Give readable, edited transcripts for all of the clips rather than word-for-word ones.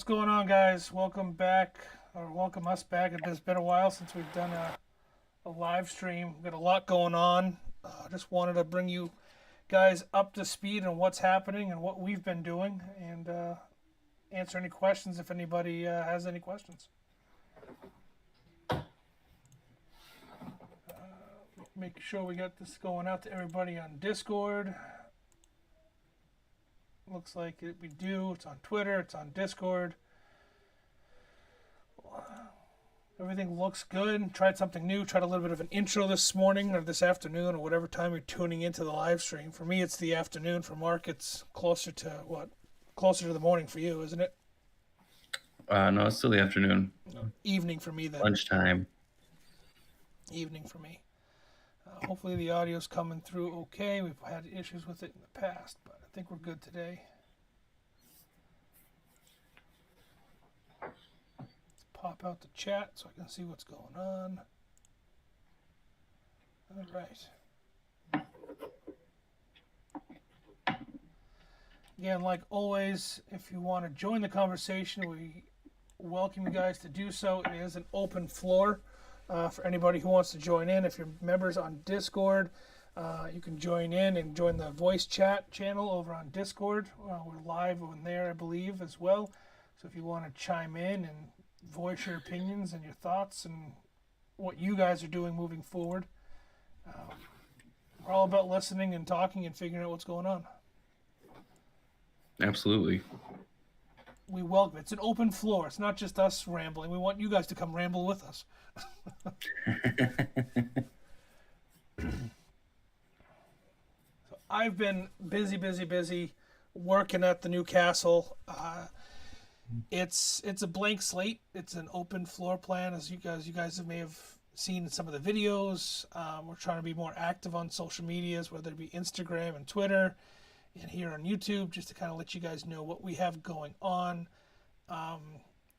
going on, guys? Welcome back, or welcome us back. It's been a while since we've done a live stream. We've got a lot going on. Just wanted to bring you guys up to speed on what's happening and what we've been doing, and answer any questions if anybody has any questions. Make sure we got this going out to everybody on Discord. Looks like we do. It's on Twitter. It's on Discord. Everything looks good. Tried something new. Tried a little bit of an intro this morning or this afternoon or whatever time you're tuning into the live stream. For me, it's the afternoon. For Mark, it's closer to what? Closer to the morning for you, isn't it? No, it's still the afternoon. No, evening for me then. Lunchtime. Evening for me. Hopefully the audio's coming through okay. We've had issues with it in the past, but I think we're good today. Let's pop out the chat so I can see what's going on. All right. Again, like always, if you want to join the conversation, we welcome you guys to do so. It is an open floor. For anybody who wants to join in. If you're members on Discord, you can join in and join the voice chat channel over on Discord. We're live on there, I believe, as well. So if you want to chime in and voice your opinions and your thoughts and what you guys are doing moving forward, we're all about listening and talking and figuring out what's going on. Absolutely. We welcome it. It's an open floor. It's not just us rambling. We want you guys to come ramble with us. So I've been busy working at the new castle. It's a blank slate. It's an open floor plan, as you guys may have seen in some of the videos. We're trying to be more active on social medias, whether it be Instagram and Twitter, and here on YouTube, just to kind of let you guys know what we have going on.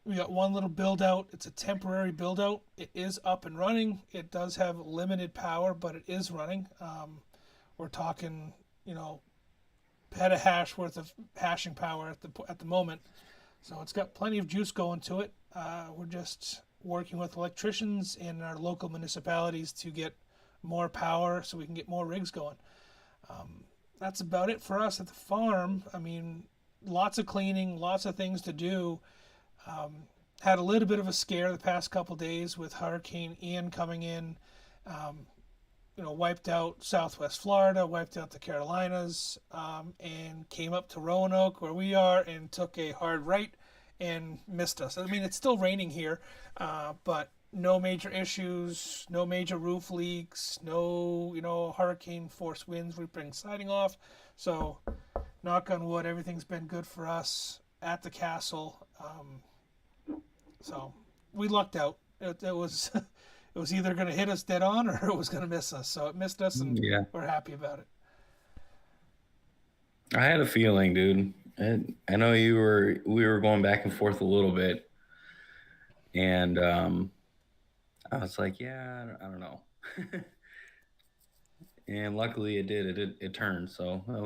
We got one little build out. It's a temporary build out. It is up and running. It does have limited power, but it is running. We're talking, petahash worth of hashing power at the moment. So it's got plenty of juice going to it. We're just working with electricians in our local municipalities to get more power so we can get more rigs going. That's about it for us at the farm. I mean, lots of cleaning, lots of things to do. Had a little bit of a scare the past couple days with Hurricane Ian coming in. Wiped out Southwest Florida, wiped out the Carolinas, and came up to Roanoke where we are and took a hard right and missed us. I mean, it's still raining here, but no major issues, no major roof leaks, no, hurricane force winds ripping siding off. So, knock on wood, everything's been good for us at the castle. So we lucked out. It was it was either going to hit us dead on or it was going to miss us. So it missed us, and Yeah. we're happy about it. I had a feeling, dude. I know we were going back and forth a little bit, and I was like, yeah, I don't know. And luckily it did. It turned. So that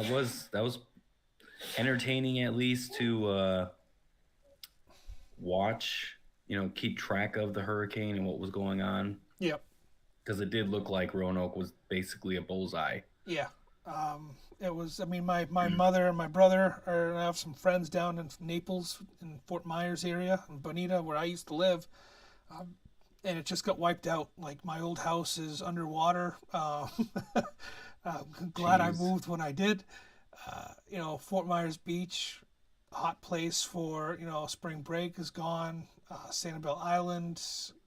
was entertaining, at least to watch. Keep track of the hurricane and what was going on, Yep. because it did look like Roanoke was basically a bullseye. Yeah. It was. I mean, my mother and my brother I have some friends down in Naples, in Fort Myers area, in Bonita, where I used to live. And it just got wiped out. Like, my old house is underwater. I'm glad I Jeez. moved when I did. Fort Myers Beach, hot place for spring break, is gone. Sanibel Island,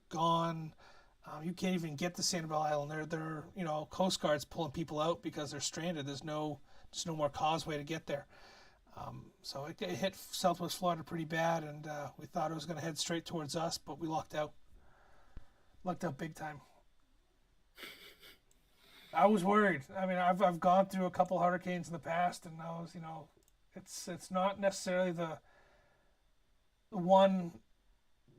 gone. You can't even get to Sanibel Island. They're Coast Guard's pulling people out because they're stranded. There's no more causeway to get there. So it hit Southwest Florida pretty bad, and we thought it was going to head straight towards us, but we lucked out. Lucked out big time. I was worried. I mean, I've gone through a couple hurricanes in the past, and I was, it's not necessarily the one,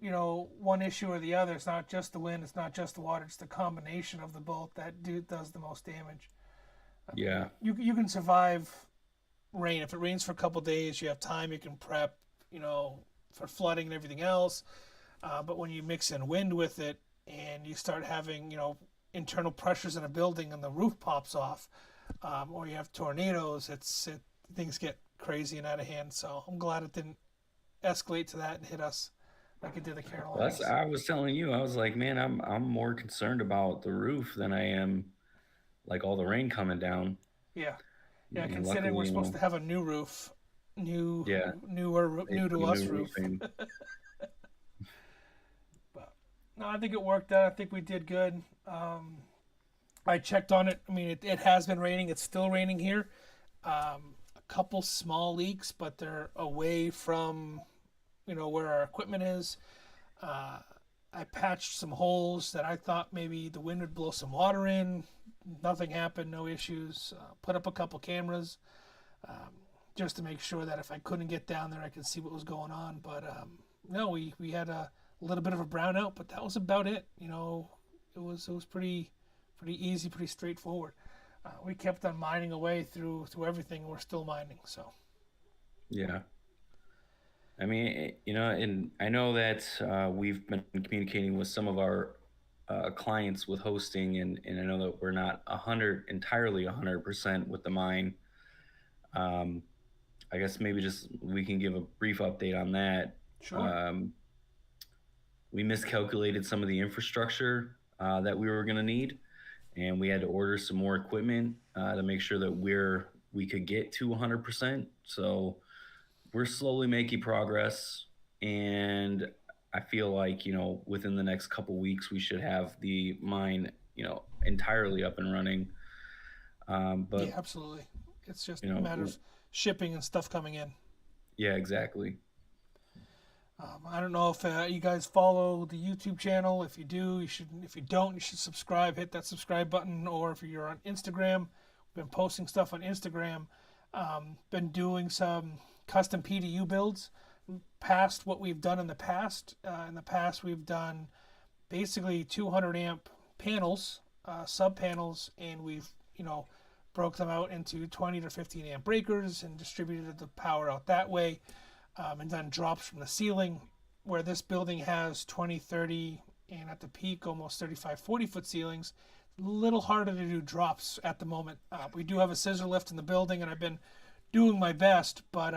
one issue or the other. It's not just the wind. It's not just the water. It's the combination of the both that does the most damage. Yeah. You can survive rain. If it rains for a couple days, you have time, you can prep, for flooding and everything else. But when you mix in wind with it and you start having, internal pressures in a building and the roof pops off, or you have tornadoes, things get crazy and out of hand. So I'm glad it didn't escalate to that and hit us like it did the Well, that's, Carolinas. I was telling you, I was like, man, I'm more concerned about the roof than I am like all the rain coming down. Yeah, yeah. And Considering we're luckily, supposed to have a new roof, yeah, new to basically us new roof. roofing. But no, I think it worked out. I think we did good. I checked on it. I mean, it has been raining. It's still raining here. A couple small leaks, but they're away from where our equipment is. Uh, I patched some holes that I thought maybe the wind would blow some water in. Nothing happened, no issues. Put up a couple cameras um, just to make sure that if I couldn't get down there, I could see what was going on. But no, we had a little bit of a brownout, but that was about it. It was pretty easy, pretty straightforward. We kept on mining away through everything, and we're still mining. So Yeah. I mean, and I know that we've been communicating with some of our clients with hosting, and I know that we're not entirely 100% with the mine. Um, I guess maybe just we can give a brief update on that. sure. Um, we miscalculated some of the infrastructure that we were going to need, and we had to order some more equipment to make sure that we could get to 100%. So we're slowly making progress, and I feel like within the next couple weeks we should have the mine entirely up and running. Yeah, But absolutely. It's just you a know, matter of shipping and stuff coming in. yeah, exactly. I don't know if you guys follow the YouTube channel. If you do, you should. If you don't, you should subscribe. Hit that subscribe button. Or if you're on Instagram, we've been posting stuff on Instagram. Been doing some custom PDU builds past what we've done in the past. In the past, we've done basically 200 amp panels, sub panels, and we've broke them out into 20 to 15 amp breakers and distributed the power out that way, and done drops from the ceiling. Where this building has 20, 30, and at the peak almost 35, 40-foot ceilings, a little harder to do drops at the moment. We do have a scissor lift in the building, and I've been doing my best, but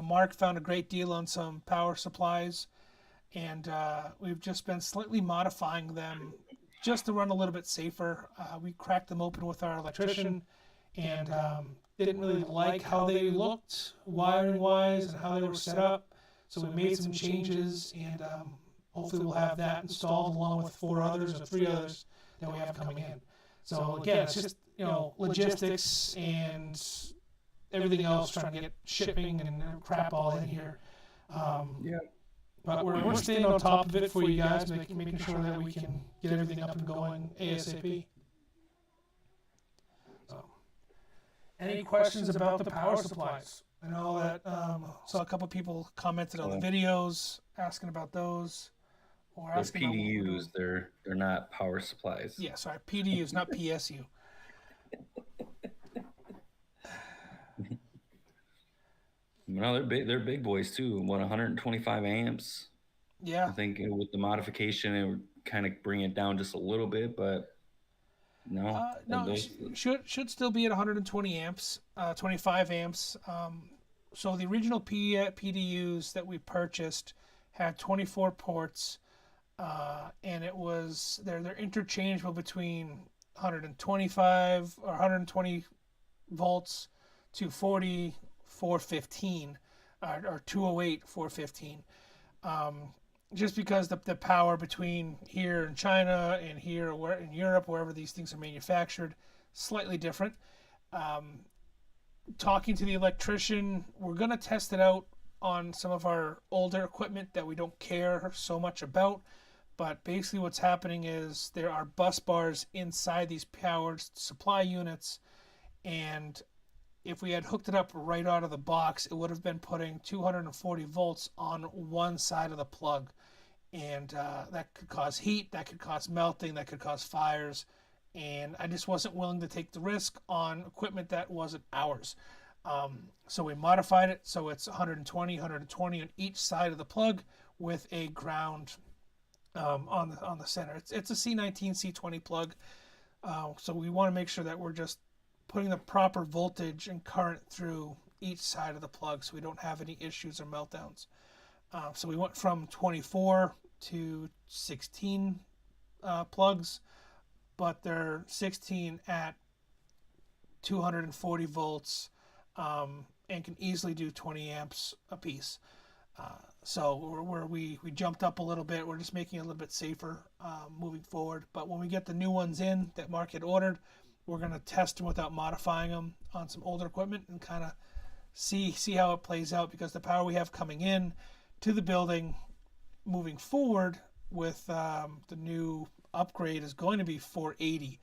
Mark found a great deal on some power supplies, and we've just been slightly modifying them just to run a little bit safer. We cracked them open with our electrician, and didn't really like how they looked wiring wise and how they were set up. So we made some changes, and hopefully we'll have that installed along with 4 others or 3 others that we have coming in. So again, it's just logistics and everything else, trying to get shipping and crap all in here. Um, Yeah. but we're staying on top of it for you guys, making sure that we can get everything up and going ASAP. So, any questions about the power supplies? I know that saw a couple people commented on the videos asking about those, or They're asking about what we're doing. PDUs. They're not power supplies. Yeah, sorry, PDUs, not PSU. No, they're big. They're big boys too. 125 amps. Yeah. I think with the modification, it would kind of bring it down just a little bit, but no, No, those, should still be at 120 amps, 25 amps. So the original PDUs that we purchased had 24 ports, and they're interchangeable between 125 or 120 volts to 40 415, or 208 415. Just because the power between here in China and here in Europe, wherever these things are manufactured, slightly different. Talking to the electrician, we're going to test it out on some of our older equipment that we don't care so much about. But basically what's happening is there are bus bars inside these powered supply units, and if we had hooked it up right out of the box, it would have been putting 240 volts on one side of the plug. And that could cause heat, that could cause melting, that could cause fires. And I just wasn't willing to take the risk on equipment that wasn't ours. So we modified it so it's 120, 120 on each side of the plug with a ground on the center. It's a C19, C20 plug. So we want to make sure that we're just putting the proper voltage and current through each side of the plug so we don't have any issues or meltdowns. So we went from 24 to 16 plugs, but they're 16 at 240 volts and can easily do 20 amps a piece. So we jumped up a little bit. We're just making it a little bit safer moving forward. But when we get the new ones in that Mark had ordered, we're going to test them without modifying them on some older equipment and kind of see how it plays out, because the power we have coming in to the building moving forward with the new upgrade is going to be 480.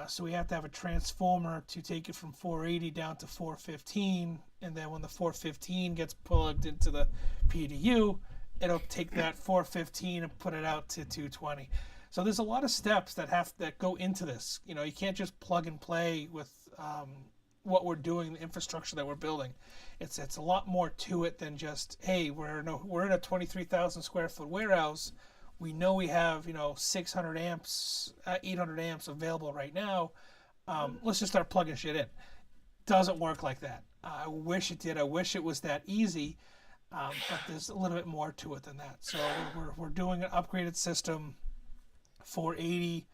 So we have to have a transformer to take it from 480 down to 415, and then when the 415 gets plugged into the PDU, it'll take that 415 and put it out to 220. So there's a lot of steps that go into this. You know, you can't just plug and play with what we're doing, the infrastructure that we're building. It's a lot more to it than just, hey, we're in a 23,000 square foot warehouse. We know we have 600 amps, 800 amps available right now. Let's just start plugging shit in. Doesn't work like that. I wish it did. I wish it was that easy, but there's a little bit more to it than that. So we're doing an upgraded system, 480,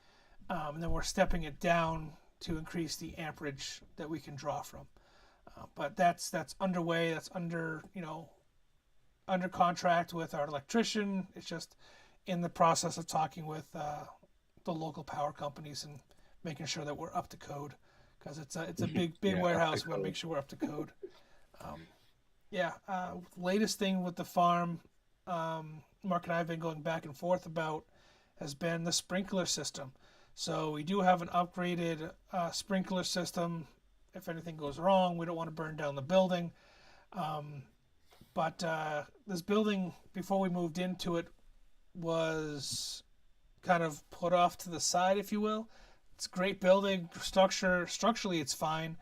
and then we're stepping it down to increase the amperage that we can draw from. But that's underway. That's under contract with our electrician. It's just in the process of talking with the local power companies and making sure that we're up to code, because it's a big Yeah, warehouse. We want to make sure we're up to code. Latest thing with the farm, Mark and I have been going back and forth about, has been the sprinkler system. So we do have an upgraded sprinkler system. If anything goes wrong, we don't want to burn down the building. But this building, before we moved into it, was kind of put off to the side, if you will. It's a great building. Structurally, it's fine.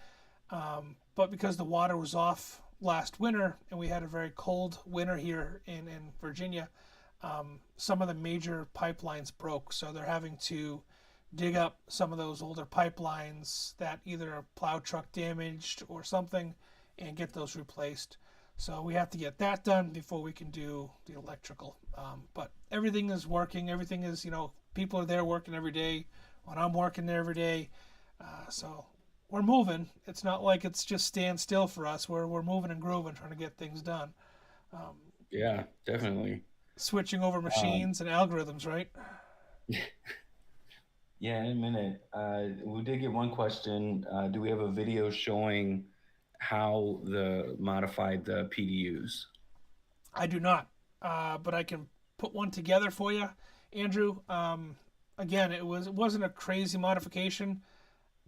But because the water was off last winter, and we had a very cold winter here in Virginia, some of the major pipelines broke. So they're having to dig up some of those older pipelines that either a plow truck damaged or something and get those replaced. So we have to get that done before we can do the electrical. But everything is working. Everything is, people are there working every day when I'm working there every day. So we're moving. It's not like it's just stand still for us. We're moving and grooving, trying to get things done. Yeah, definitely. Switching over machines and algorithms, right? Yeah, in a minute. We did get one question. Do we have a video showing how modified the PDUs? I do not, but I can put one together for you, Andrew. Again, it wasn't a crazy modification.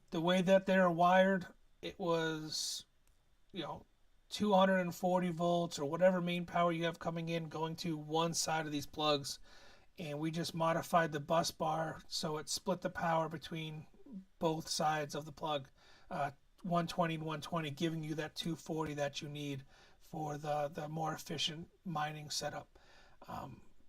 The way that they're wired, it was, 240 volts or whatever main power you have coming in going to one side of these plugs, and we just modified the bus bar so it split the power between both sides of the plug, 120 and 120, giving you that 240 that you need for the more efficient mining setup.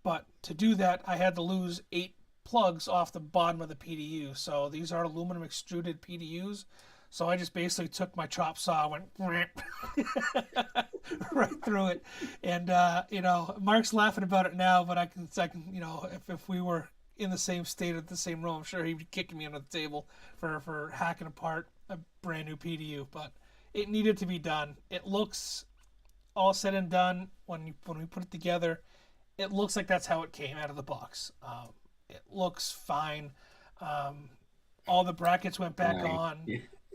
But to do that, I had to lose 8 plugs off the bottom of the PDU. So these are aluminum extruded PDUs. So I just basically took my chop saw, went right through it, and Mark's laughing about it now, but I can, if we were in the same state at the same room, I'm sure he'd be kicking me under the table for hacking apart a brand new PDU. But it needed to be done. It looks all said and done when we put it together. It looks like that's how it came out of the box. It looks fine. All the brackets went back on.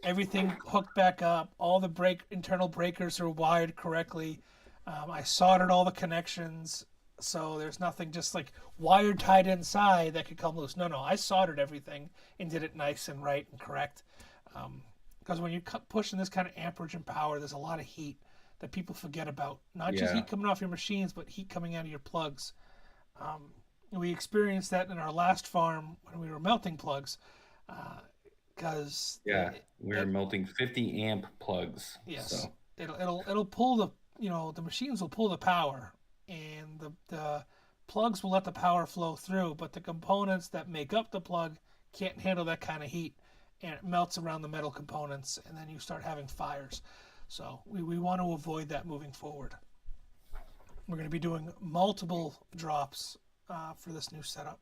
Everything hooked back up. All the internal breakers are wired correctly. I soldered all the connections, so there's nothing just like wired tied inside that could come loose. No, I soldered everything and did it nice and right and correct. Because when you're pushing this kind of amperage and power, there's a lot of heat that people forget about. Not just heat coming off your machines, but heat coming out of your plugs. We experienced that in our last farm when we were melting plugs. because Yeah, we're melting 50 amp plugs. yes, So it'll pull the, the machines will pull the power, and the plugs will let the power flow through, but the components that make up the plug can't handle that kind of heat, and it melts around the metal components, and then you start having fires. So we want to avoid that moving forward. We're going to be doing multiple drops for this new setup.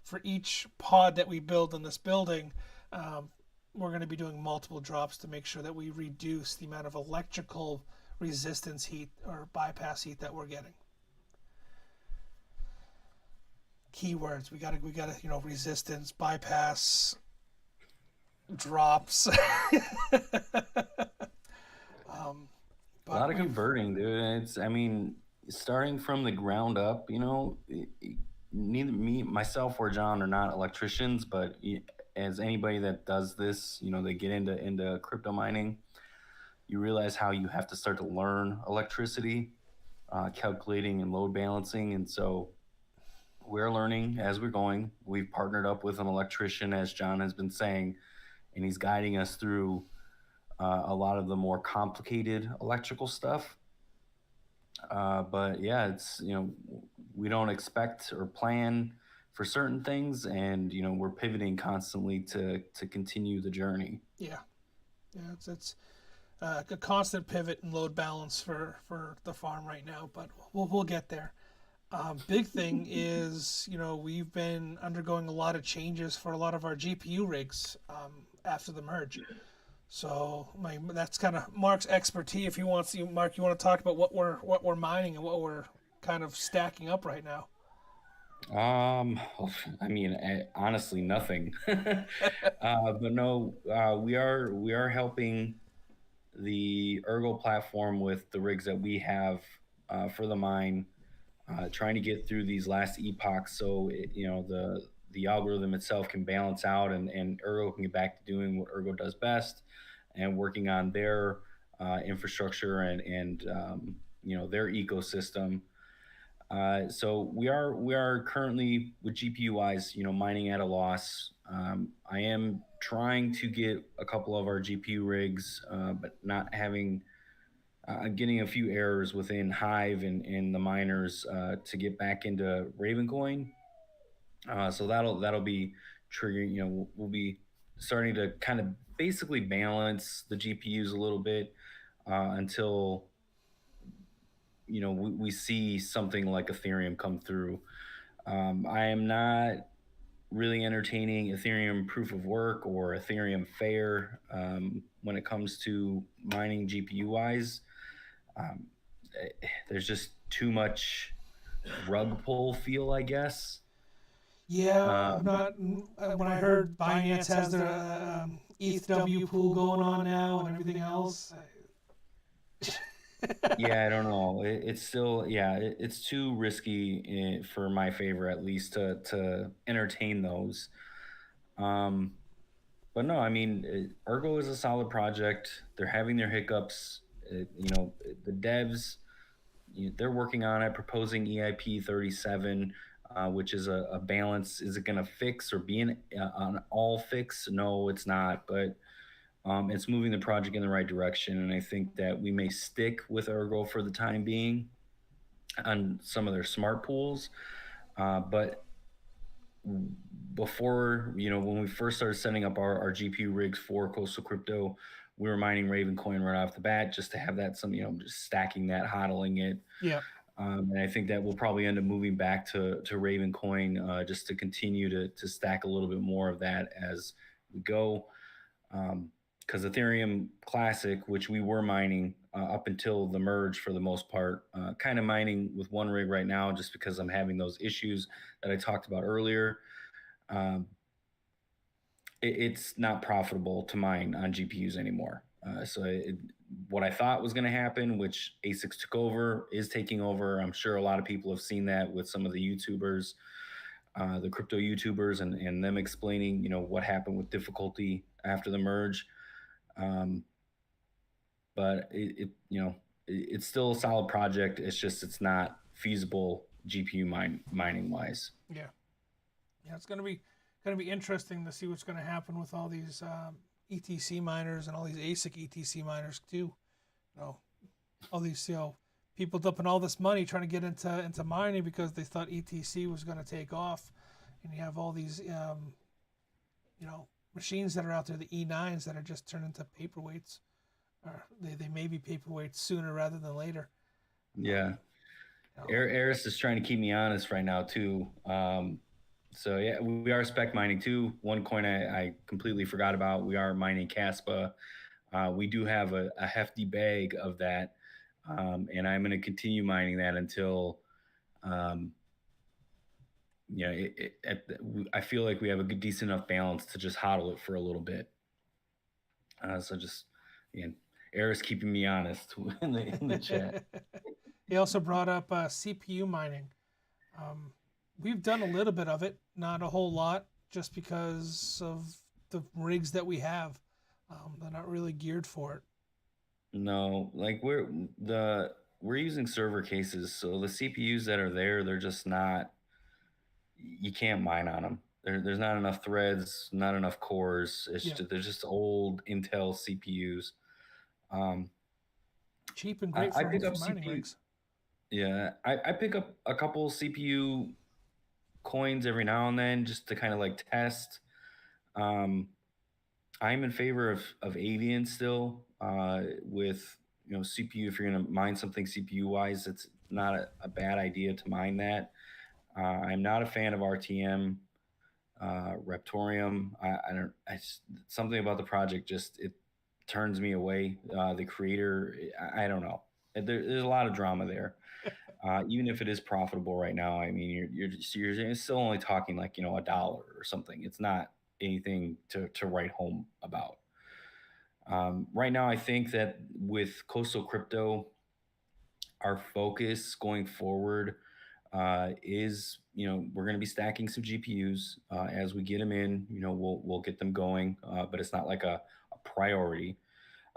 For each pod that we build in this building, um, we're going to be doing multiple drops to make sure that we reduce the amount of electrical resistance heat or bypass heat that we're getting. Keywords, we got to resistance, bypass, drops. a lot of converting, dude. It's, I mean, starting from the ground up, neither me, myself, or John are not electricians, but as anybody that does this, they get into crypto mining, you realize how you have to start to learn electricity, calculating and load balancing, and so we're learning as we're going. We've partnered up with an electrician, as John has been saying, and he's guiding us through a lot of the more complicated electrical stuff. But yeah, it's, we don't expect or plan for certain things, and we're pivoting constantly to continue the journey. Yeah, yeah, it's a constant pivot and load balance for the farm right now, but we'll get there. Big thing is, we've been undergoing a lot of changes for a lot of our GPU rigs after the merge. So that's kind of Mark's expertise. If you want to, Mark, you want to talk about what we're mining and what we're kind of stacking up right now. I mean, honestly, nothing. But no, we are helping the Ergo platform with the rigs that we have for the mine, trying to get through these last epochs, so the algorithm itself can balance out, and Ergo can get back to doing what Ergo does best, and working on their infrastructure and their ecosystem. So we are currently with GPU wise, mining at a loss. I am trying to get a couple of our GPU rigs, but not having getting a few errors within Hive and the miners to get back into Ravencoin. So that'll be triggering. We'll be starting to kind of basically balance the GPUs a little bit until we see something like Ethereum come through. I am not really entertaining Ethereum proof of work or Ethereum fair when it comes to mining GPU wise. Um, there's just too much rug pull feel, I guess. Yeah, I'm Um, not. When I heard Binance has their ETH pool going on now and everything else. yeah, I don't know. It's still, yeah, it's too risky for my favor, at least, to entertain those. Um, but no, I mean, Ergo is a solid project. They're having their hiccups. The devs, they're working on it, proposing EIP 37, which is a balance. Is it going to fix or be an all fix? No, it's not. But it's moving the project in the right direction, and I think that we may stick with Ergo for the time being on some of their smart pools. But before, when we first started setting up our GPU rigs for Coastal Crypto, we were mining Ravencoin right off the bat just to have that just stacking that, hodling it. Yeah. And I think that we'll probably end up moving back to Ravencoin just to continue to stack a little bit more of that as we go. Because Ethereum Classic, which we were mining up until the merge for the most part, kind of mining with one rig right now just because I'm having those issues that I talked about earlier. Um, it's not profitable to mine on GPUs anymore. What I thought was going to happen, which ASICs took over, is taking over. I'm sure a lot of people have seen that with some of the YouTubers, the crypto YouTubers, and them explaining, what happened with difficulty after the merge. Um, but it's still a solid project. It's just it's not feasible GPU mining wise. Yeah. Yeah, it's gonna be going to be interesting to see what's going to happen with all these ETC miners and all these ASIC ETC miners too. You know, all these people dumping all this money trying to get into mining because they thought ETC was going to take off, and you have all these machines that are out there, the E9s that are just turned into paperweights, or they may be paperweights sooner rather than later. Yeah. You know, Eris is trying to keep me honest right now too. So yeah, we are spec mining too. One coin I completely forgot about. We are mining Caspa. We do have a hefty bag of that, and I'm going to continue mining that until, um, I feel like we have a good, decent enough balance to just hodl it for a little bit. So just, yeah, Eris keeping me honest in the chat. he also brought up CPU mining. Um, we've done a little bit of it, not a whole lot, just because of the rigs that we have. They're not really geared for it. No, like we're using server cases, so the CPUs that are there, they're just not. You can't mine on them. There's not enough threads, not enough cores. Yeah, They're just old Intel CPUs. Um, cheap and great I pick for up mining CPU. rigs. Yeah, I pick up a couple CPU coins every now and then just to kind of like test. Um, I'm in favor of Avian still with CPU. If you're going to mine something CPU wise, it's not a bad idea to mine that. I'm not a fan of RTM, Reptorium. I don't. Something about the project just it turns me away. The creator, I don't know. There's a lot of drama there. Even if it is profitable right now, I mean, you're still only talking like $1 or something. It's not anything to write home about. Right now, I think that with Coastal Crypto, our focus going forward is we're going to be stacking some GPUs as we get them in. We'll get them going, but it's not like a priority.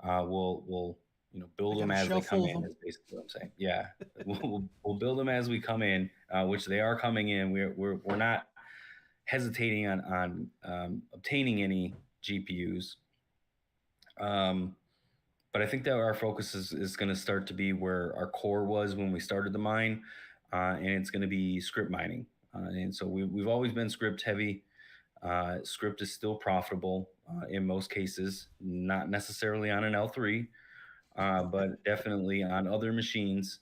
We'll I build got them a as they shelf come full of in. them. Is basically what I'm saying. Yeah, we'll build them as we come in, which they are coming in. We're not hesitating on obtaining any GPUs. But I think that our focus is going to start to be where our core was when we started the mine, and it's going to be script mining. And so we've always been script heavy. Script is still profitable in most cases, not necessarily on an L3, but definitely on other machines.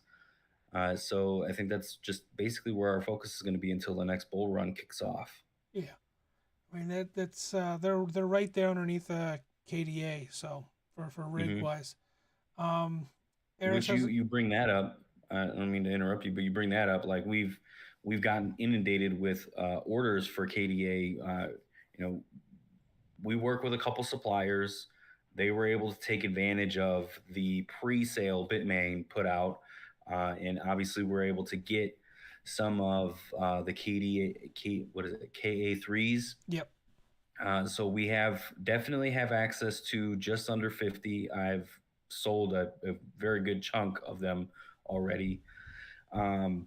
So I think that's just basically where our focus is going to be until the next bull run kicks off. Yeah, I mean that's they're right there underneath KDA. So for rig Mm-hmm. wise, um, Eris Which has you bring that up. I don't mean to interrupt you, but you bring that up. Like we've gotten inundated with orders for KDA. We work with a couple suppliers. They were able to take advantage of the pre-sale Bitmain put out, and obviously we're able to get some of the what is it, KA3s. yep. So we definitely have access to just under 50. I've sold a very good chunk of them already. Um,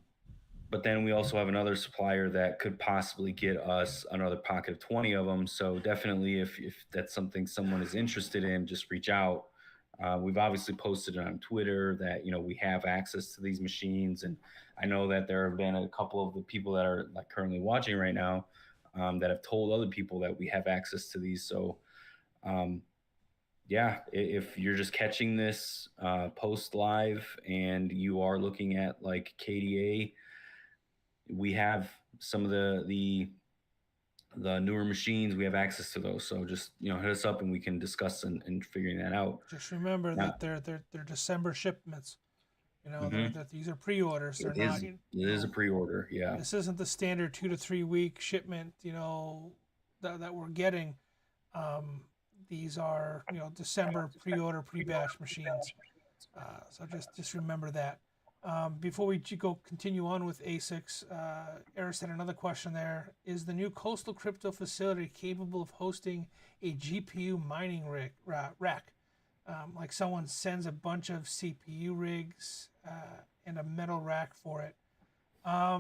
but then we also have another supplier that could possibly get us another pocket of 20 of them. So definitely, if that's something someone is interested in, just reach out. We've obviously posted it on Twitter that we have access to these machines, and I know that there have been a couple of the people that are like currently watching right now that have told other people that we have access to these. So um, yeah, if you're just catching this post live and you are looking at like KDA, we have some of the newer machines. We have access to those. So just hit us up and we can discuss and figuring that out. Just remember Now, that they're December shipments. mhm. These are pre-orders. They're It not. is it is a pre-order. Yeah. This isn't the standard 2 to 3 week shipment. That we're getting. Um, these are December pre-order pre-batch machines. So just remember that. Before we go continue on with ASICs, Eris had another question there. Is the new Coastal Crypto facility capable of hosting a GPU mining rack? Like someone sends a bunch of CPU rigs and a metal rack for it. I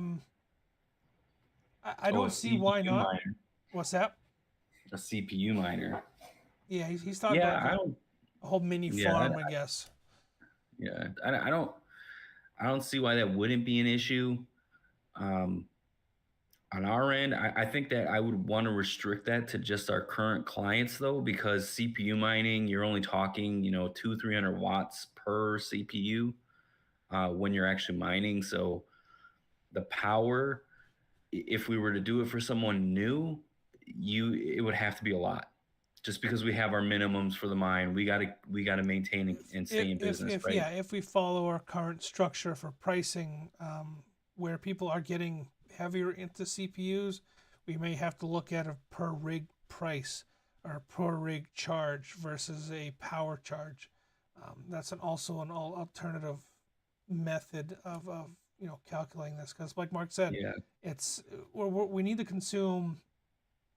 don't see why CPU not. miner. What's that? A CPU miner. Yeah, he's talking Yeah, about I like don't. a whole mini Yeah, farm, I guess. yeah. I don't. I don't see why that wouldn't be an issue. Um, on our end, I think that I would want to restrict that to just our current clients, though, because CPU mining, you're only talking, 300 watts per CPU when you're actually mining. So the power, if we were to do it for someone new, it would have to be a lot. Just because we have our minimums for the mine, we gotta maintain and stay in business, If right? yeah, if we follow our current structure for pricing, where people are getting heavier into CPUs, we may have to look at a per rig price or per rig charge versus a power charge. That's also an alternative method of calculating this because, like Mark said, Yeah, it's we need to consume.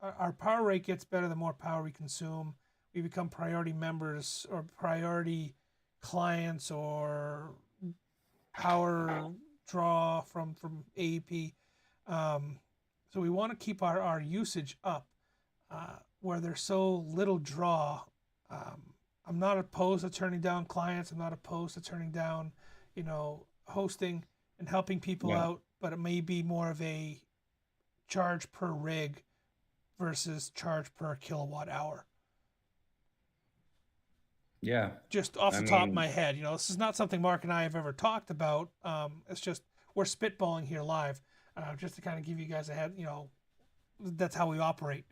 Our power rate gets better the more power we consume. We become priority members or priority clients or power draw from AEP. Um, so we want to keep our usage up where there's so little draw. Um, I'm not opposed to turning down clients. I'm not opposed to turning down, hosting and helping people yeah, out, but it may be more of a charge per rig versus charge per kilowatt hour. yeah. Just off I the top of mean, my head, this is not something Mark and I have ever talked about. It's just we're spitballing here live, just to kind of give you guys a head. That's how we operate.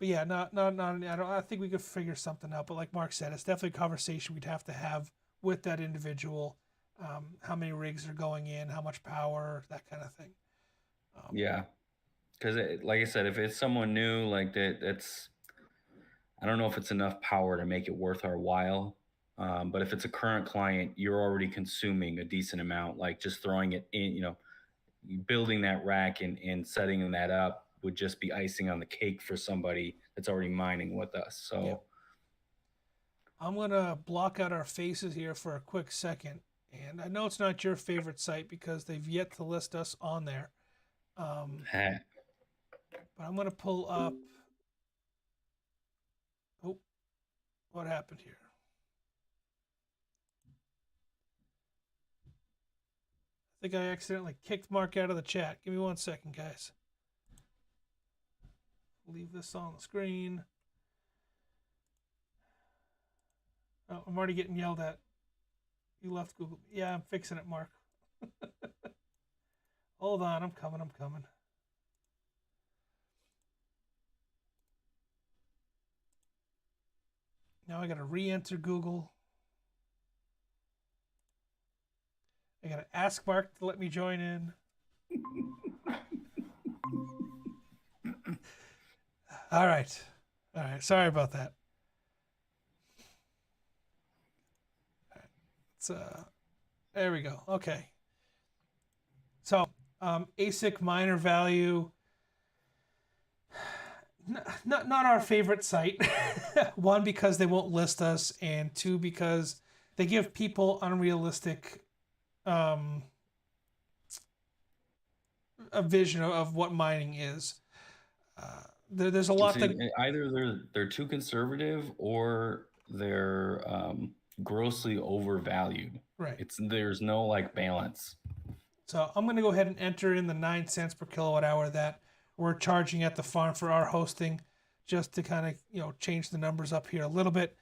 But yeah, not. I think we could figure something out. But like Mark said, it's definitely a conversation we'd have to have with that individual. How many rigs are going in? How much power? That kind of thing. Um, yeah. Because, like I said, if it's someone new, like I don't know if it's enough power to make it worth our while. But if it's a current client, you're already consuming a decent amount. Like just throwing it in, building that rack and setting that up would just be icing on the cake for somebody that's already mining with us. yeah. So, I'm gonna block out our faces here for a quick second, and I know it's not your favorite site because they've yet to list us on there. Um, eh, but I'm gonna pull up. Oh, what happened here? I think I accidentally kicked Mark out of the chat. Give me 1 second, guys. Leave this on the screen. Oh, I'm already getting yelled at. You left Google. Yeah, I'm fixing it, Mark. Hold on, I'm coming. I'm coming. Now I gotta re-enter Google. I gotta ask Mark to let me join in. All right. All right. Sorry about that. It's there we go. Okay. So, ASIC miner value, not our favorite site. One, because they won't list us, and two, because they give people unrealistic um, a vision of what mining is. There's a lot that either they're too conservative or they're grossly overvalued. right. There's no like balance. So I'm going to go ahead and enter in the 9 cents per kilowatt hour that we're charging at the farm for our hosting, just to kind of change the numbers up here a little bit.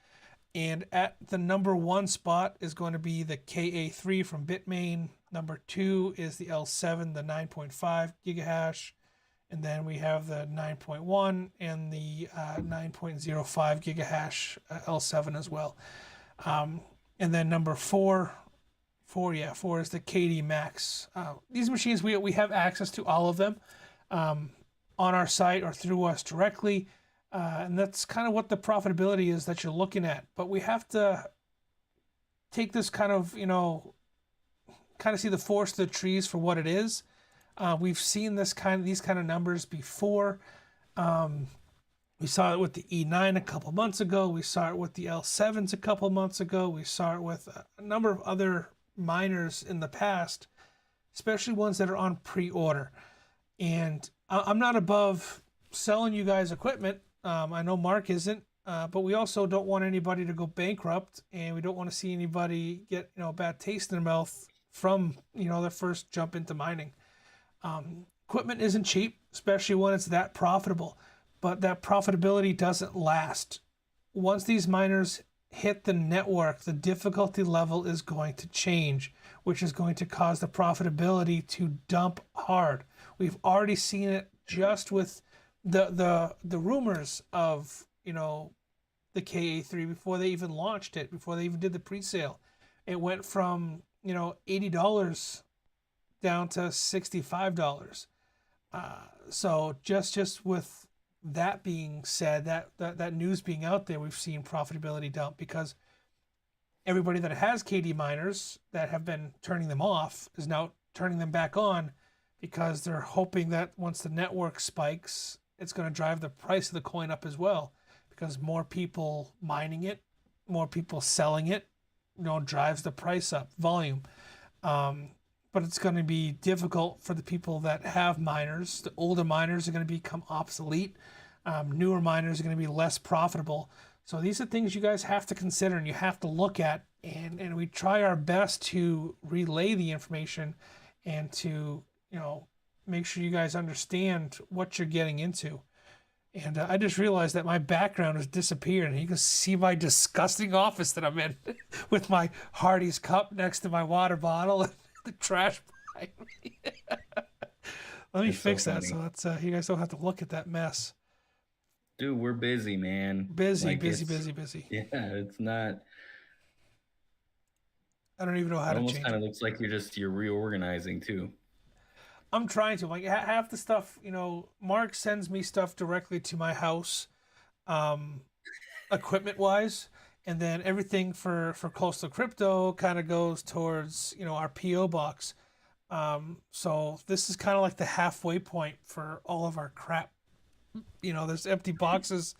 And at the number one spot is going to be the KA3 from Bitmain. Number two is the L7, the 9.5 gigahash. And then we have the 9.1 and the 9.05 gigahash L7 as well. And then number four is the KD Max. These machines, we have access to all of them on our site or through us directly. And that's kind of what the profitability is that you're looking at. But we have to take this kind of, see the forest of the trees for what it is. We've seen these kind of numbers before. We saw it with the E9 a couple months ago. We saw it with the L7s a couple months ago. We saw it with a number of other miners in the past, especially ones that are on pre-order. And I'm not above selling you guys equipment. I know Mark isn't, but we also don't want anybody to go bankrupt, and we don't want to see anybody get a bad taste in their mouth from their first jump into mining. Equipment isn't cheap, especially when it's that profitable, but that profitability doesn't last. Once these miners hit the network, the difficulty level is going to change, which is going to cause the profitability to dump hard. We've already seen it just with the rumors of the KA3 before they even launched it, before they even did the pre-sale. It went from $80 down to $65. So just with that being said, that news being out there, we've seen profitability dump because everybody that has KD miners that have been turning them off is now turning them back on because they're hoping that once the network spikes, it's going to drive the price of the coin up as well because more people mining it, more people selling it, drives the price up, volume. But it's going to be difficult for the people that have miners. The older miners are going to become obsolete. Newer miners are going to be less profitable. So these are things you guys have to consider and you have to look at. And we try our best to relay the information and to, make sure you guys understand what you're getting into. And I just realized that my background has disappeared. And you can see my disgusting office that I'm in with my Hardy's cup next to my water bottle and the trash behind me. Let me fix that so that's you guys don't have to look at that mess. Dude, we're busy, man. Busy. Yeah, it's not. I don't even know how It to almost change kind of it. looks like you're reorganizing too. I'm trying to half the stuff. Mark sends me stuff directly to my house, equipment wise, and then everything for Coastal Crypto kind of goes towards our PO box. So this is kind of like the halfway point for all of our crap. There's empty boxes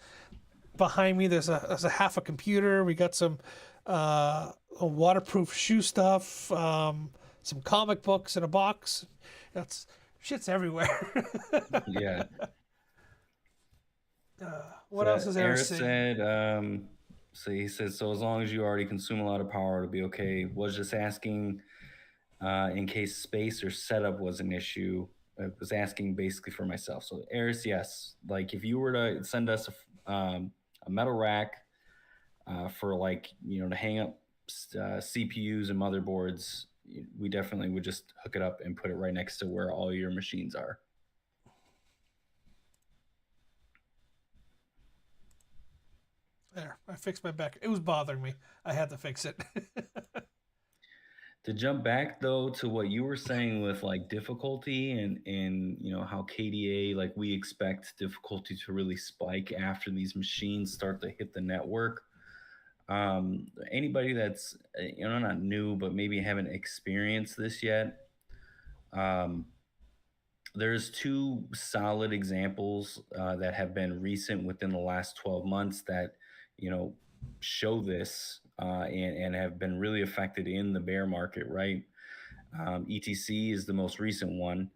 behind me. There's a half a computer. We got some a waterproof shoe stuff, some comic books in a box. That's shit's everywhere. Yeah. What else is there? Eris said, so he says, so as long as you already consume a lot of power, it'll be okay. Was just asking in case space or setup was an issue. I was asking basically for myself. So Eris, yes. Like if you were to send us a metal rack for to hang up CPUs and motherboards, we definitely would just hook it up and put it right next to where all your machines are. There, I fixed my back. It was bothering me. I had to fix it. To jump back though to what you were saying with like difficulty and how KDA, like we expect difficulty to really spike after these machines start to hit the network. Anybody that's not new but maybe haven't experienced this yet, there's two solid examples that have been recent within the last 12 months that show this and have been really affected in the bear market, right? ETC is the most recent one,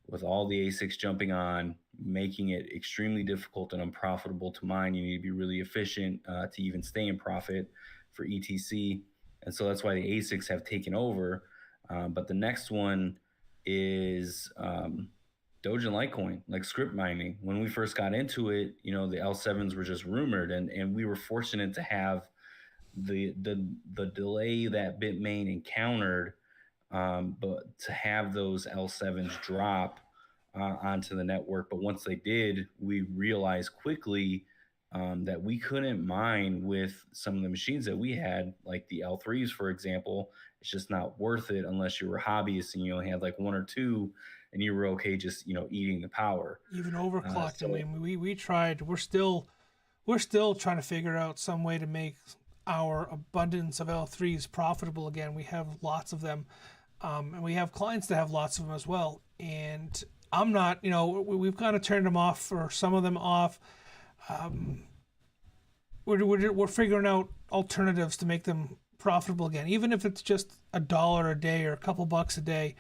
with all the ASICs jumping on, making it extremely difficult and unprofitable to mine. You need to be really efficient to even stay in profit for ETC. And so that's why the ASICs have taken over. But the next one is Doge and Litecoin, like script mining. When we first got into it, the L7s were just rumored, and we were fortunate to have the delay that Bitmain encountered, but to have those L7s drop onto the network. But once they did, we realized quickly that we couldn't mine with some of the machines that we had, like the L3s, for example. It's just not worth it unless you were hobbyists and you only had like one or two and you were okay just eating the power. Even overclocked. I mean, we tried. We're still trying to figure out some way to make our abundance of L3s profitable again. We have lots of them, and we have clients that have lots of them as well. And I'm not, we've kind of turned them off, or some of them off. We're figuring out alternatives to make them profitable again, even if it's just $1 a day or a couple bucks a day.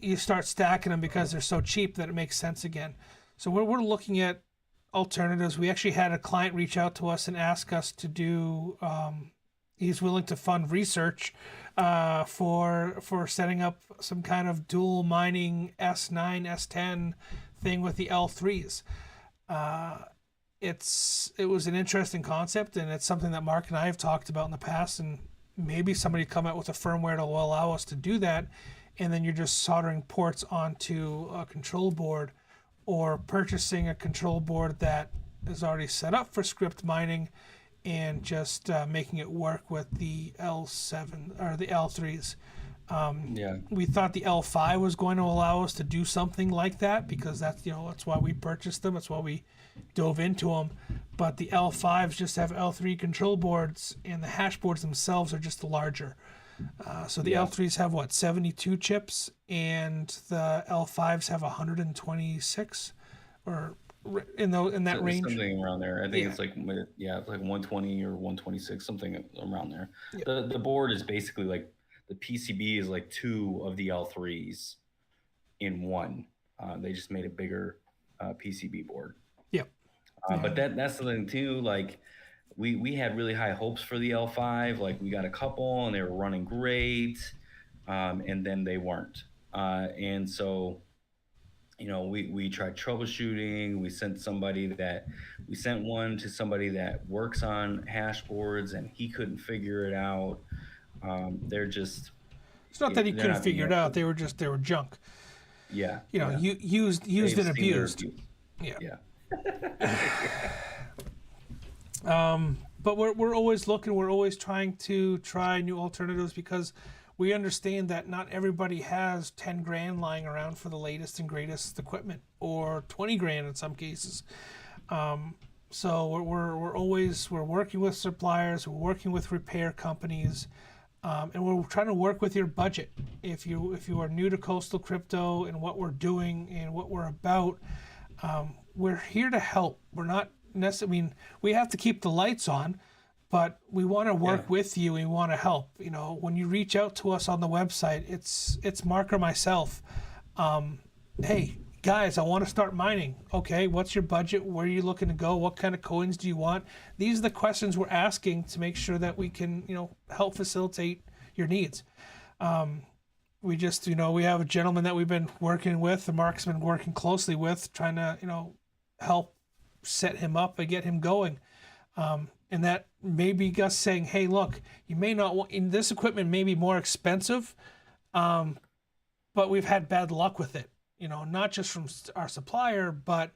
you start stacking them because they're so cheap that it makes sense again. So we're looking at alternatives. We actually had a client reach out to us and ask us to do. He's willing to fund research for setting up some kind of dual mining S9 S10 thing with the L3s. It was an interesting concept, and it's something that Mark and I have talked about in the past, and maybe somebody come out with a firmware to allow us to do that, and then you're just soldering ports onto a control board, or purchasing a control board that is already set up for script mining, and just making it work with the L7 or the L3s. Yeah. We thought the L5 was going to allow us to do something like that, because that's why we purchased them. That's why we dove into them. But the L5s just have L3 control boards, and the hash boards themselves are just larger. So the L3s have 72 chips, and the L5s have 126, or in that range. Something around there. I think it's like 120 or 126, something around there. The board is basically like the PCB is like two of the L3s in one. They just made a bigger PCB board. Yep. But that's the thing too. Like we had really high hopes for the L5. Like we got a couple and they were running great, and then they weren't. And so, we tried troubleshooting. We sent one to somebody that works on hash boards, and he couldn't figure it out. They're just. It's not that he couldn't figure it out. They were junk. Yeah. Used and abused. Yeah. But we're always looking. We're always trying to try new alternatives, because we understand that not everybody has 10 grand lying around for the latest and greatest equipment, or 20 grand in some cases. So we're working with suppliers, we're working with repair companies, and we're trying to work with your budget. If you are new to Coastal Crypto and what we're doing and what we're about, we're here to help. We're not necessarily. I mean, we have to keep the lights on, but we want to work with you. And we want to help. When you reach out to us on the website, it's Mark or myself. Hey guys, I want to start mining. Okay, what's your budget? Where are you looking to go? What kind of coins do you want? These are the questions we're asking to make sure that we can, help facilitate your needs. We just, we have a gentleman that we've been working with, and Mark's been working closely with, trying to, help set him up and get him going. And that may be us saying, hey, look, you may not want, in this equipment may be more expensive, but we've had bad luck with it. Not just from our supplier, but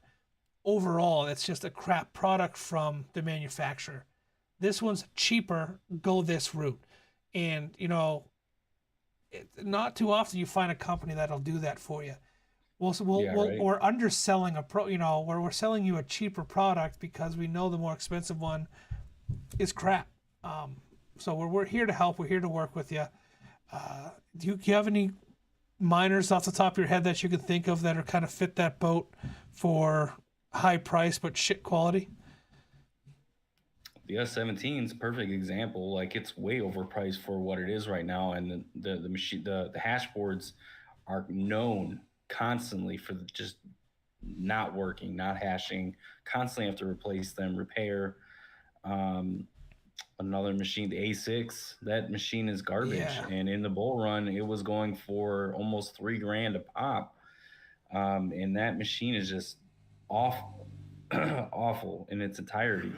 overall, it's just a crap product from the manufacturer. This one's cheaper, go this route. And, not too often you find a company that'll do that for you. We're underselling where we're selling you a cheaper product because we know the more expensive one is crap. So we're here to help. We're here to work with you. Do you have any miners off the top of your head that you can think of that are kind of fit that boat for high price but shit quality? The S17 is a perfect example. Like, it's way overpriced for what it is right now, and the machine, the hash boards are known constantly for just not working, not hashing. Constantly have to replace them, repair. Another machine, the A6, that machine is garbage. And in the bull run, it was going for almost $3,000 a pop. And that machine is just awful, awful in its entirety.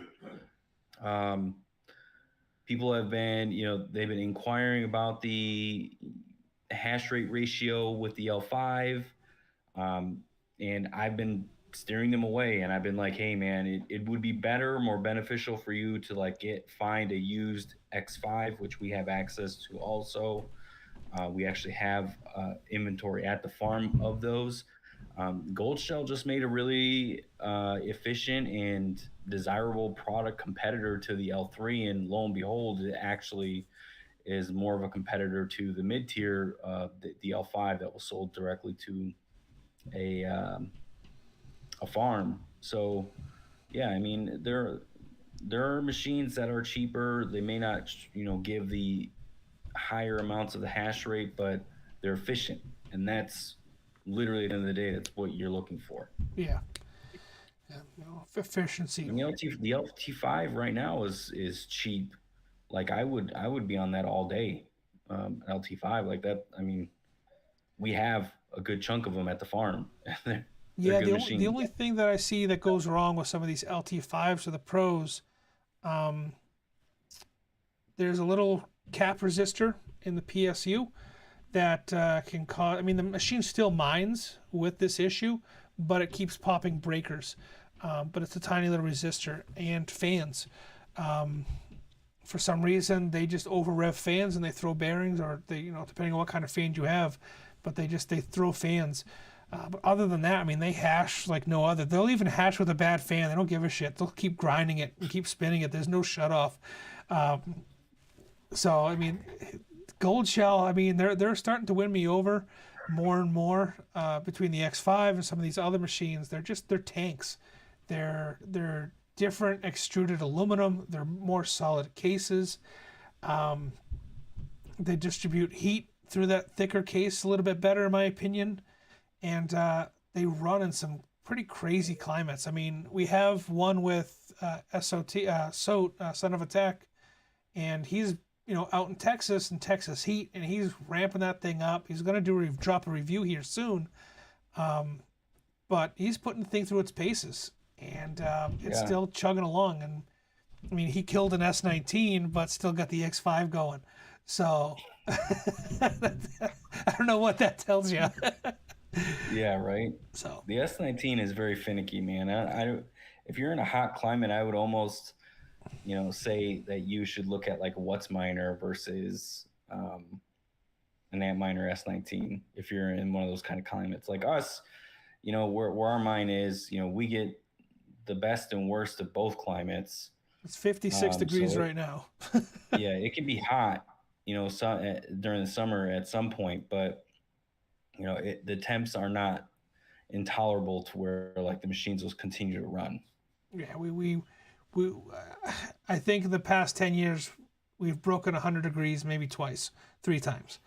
People have been, they've been inquiring about the hash rate ratio with the L5. And I've been steering them away, and I've been like, hey man, it would be better, more beneficial for you to find a used X5, which we have access to also. We actually have inventory at the farm of those. Gold Shell just made a really efficient and desirable product competitor to the L3, and lo and behold, it actually is more of a competitor to the mid-tier, the L5 that was sold directly to a farm. So yeah, I mean, there are machines that are cheaper. They may not give the higher amounts of the hash rate, but they're efficient, and that's literally at the end of the day, that's what you're looking for. Yeah. Yeah. Efficiency. And the LT5 right now is cheap. Like I would be on that all day. LT5 like that. I mean, we have a good chunk of them at the farm. They're Yeah, good the machines. only thing that I see that goes wrong with some of these LT5s or the pros, um, there's a little cap resistor in the PSU that can cause. I mean, the machine still mines with this issue, but it keeps popping breakers. But it's a tiny little resistor and fans. For some reason, they just over rev fans and they throw bearings, or they, depending on what kind of fan you have, but they throw fans. But other than that, I mean, they hash like no other. They'll even hash with a bad fan. They don't give a shit. They'll keep grinding it and keep spinning it. There's no shut off. So I mean, Gold Shell. I mean, they're starting to win me over more and more between the X5 and some of these other machines. They're tanks. They're different extruded aluminum. They're more solid cases. They distribute heat through that thicker case a little bit better, in my opinion, and they run in some pretty crazy climates. I mean, we have one with Son of a Tech, and he's out in Texas heat, and he's ramping that thing up. He's going to drop a review here soon, but he's putting the thing through its paces, and it's still chugging along. And I mean, he killed an S19, but still got the X5 going. So I don't know what that tells you. Yeah, right. So The S19 is very finicky, man. If you're in a hot climate, I would almost, say that you should look at like what's miner versus an Antminer S19. If you're in one of those kind of climates, like us, where our mine is, we get the best and worst of both climates. it's 56 degrees right now. Yeah, it can be hot, during the summer at some point, but the temps are not intolerable to where like the machines will continue to run. Yeah, we I think in the past 10 years we've broken 100 degrees maybe twice, 3 times.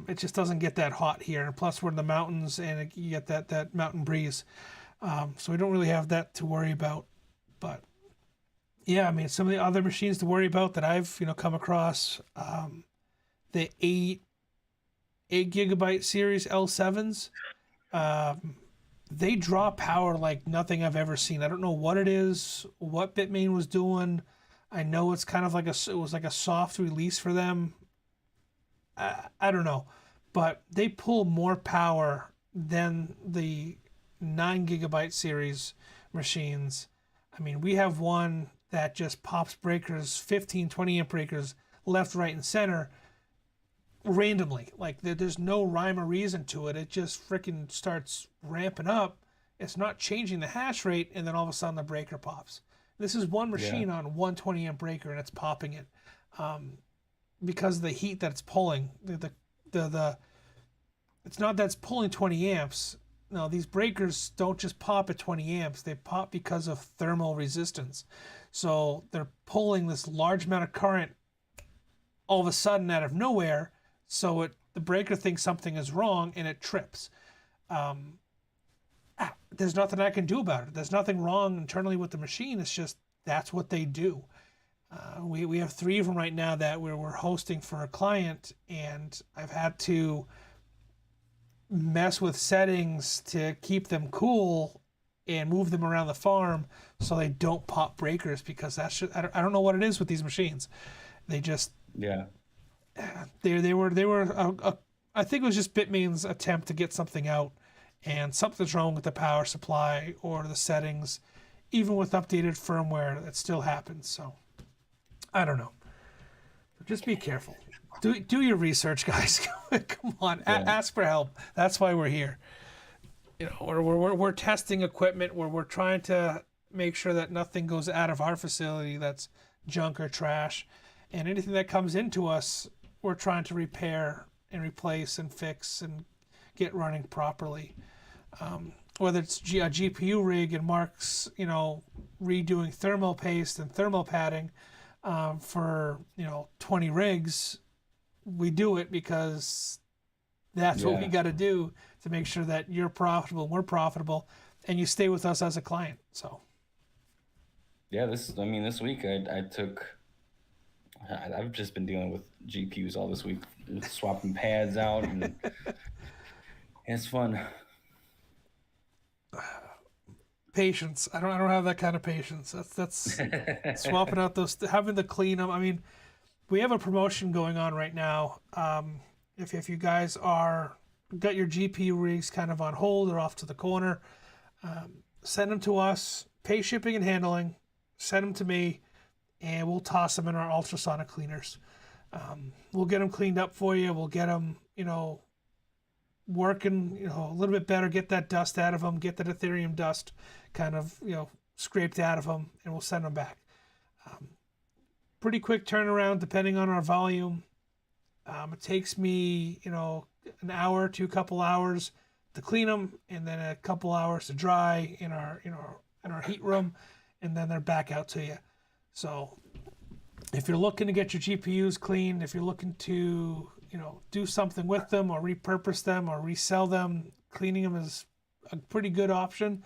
It just doesn't get that hot here. And plus we're in the mountains, and you get that mountain breeze. So we don't really have that to worry about. But yeah, I mean, some of the other machines to worry about that I've come across, the 8 gigabyte series L7s, they draw power like nothing I've ever seen. I don't know what it is, what Bitmain was doing. I know it's kind of like it was like a soft release for them. I don't know, but they pull more power than the 9 gigabyte series machines. I mean, we have one that just pops breakers, 15, 20 amp breakers left, right, and center randomly. Like there's no rhyme or reason to it. It just freaking starts ramping up. It's not changing the hash rate, and then all of a sudden the breaker pops. This is one machine on 120 amp breaker, and it's popping it because of the heat that it's pulling. It's not that it's pulling 20 amps. No, these breakers don't just pop at 20 amps. They pop because of thermal resistance. So they're pulling this large amount of current all of a sudden out of nowhere. So the breaker thinks something is wrong, and it trips. There's nothing I can do about it. There's nothing wrong internally with the machine. It's just that's what they do. We have 3 of them right now that we're hosting for a client, and I've had to mess with settings to keep them cool and move them around the farm so they don't pop breakers, because I don't know what it is with these machines. They just they were I think it was just Bitmain's attempt to get something out, and something's wrong with the power supply or the settings. Even with updated firmware, that still happens. So I don't know. Just be careful. Do your research, guys. Come on, ask for help. That's why we're here. We're testing equipment where we're trying to make sure that nothing goes out of our facility that's junk or trash, and anything that comes into us, we're trying to repair and replace and fix and get running properly. Whether it's a GPU rig and Mark's, redoing thermal paste and thermal padding for 20 rigs, we do it because That's what we Yeah. got to do to make sure that you're profitable, we're profitable, and you stay with us as a client. So Yeah, this week I've just been dealing with GPUs all this week, swapping pads out, and it's fun. patience. I don't have that kind of patience. That's swapping out those, having to clean them. I mean, we have a promotion going on right now. If you guys are got your GPU rigs kind of on hold or off to the corner, send them to us. Pay shipping and handling. Send them to me, and we'll toss them in our ultrasonic cleaners. We'll get them cleaned up for you. We'll get them, working, a little bit better. Get that dust out of them. Get that Ethereum dust, kind of, scraped out of them, and we'll send them back. Pretty quick turnaround, depending on our volume. It takes me, an hour to a couple hours to clean them, and then a couple hours to dry in our heat room, and then they're back out to you. So if you're looking to get your GPUs cleaned, if you're looking to, do something with them or repurpose them or resell them, cleaning them is a pretty good option.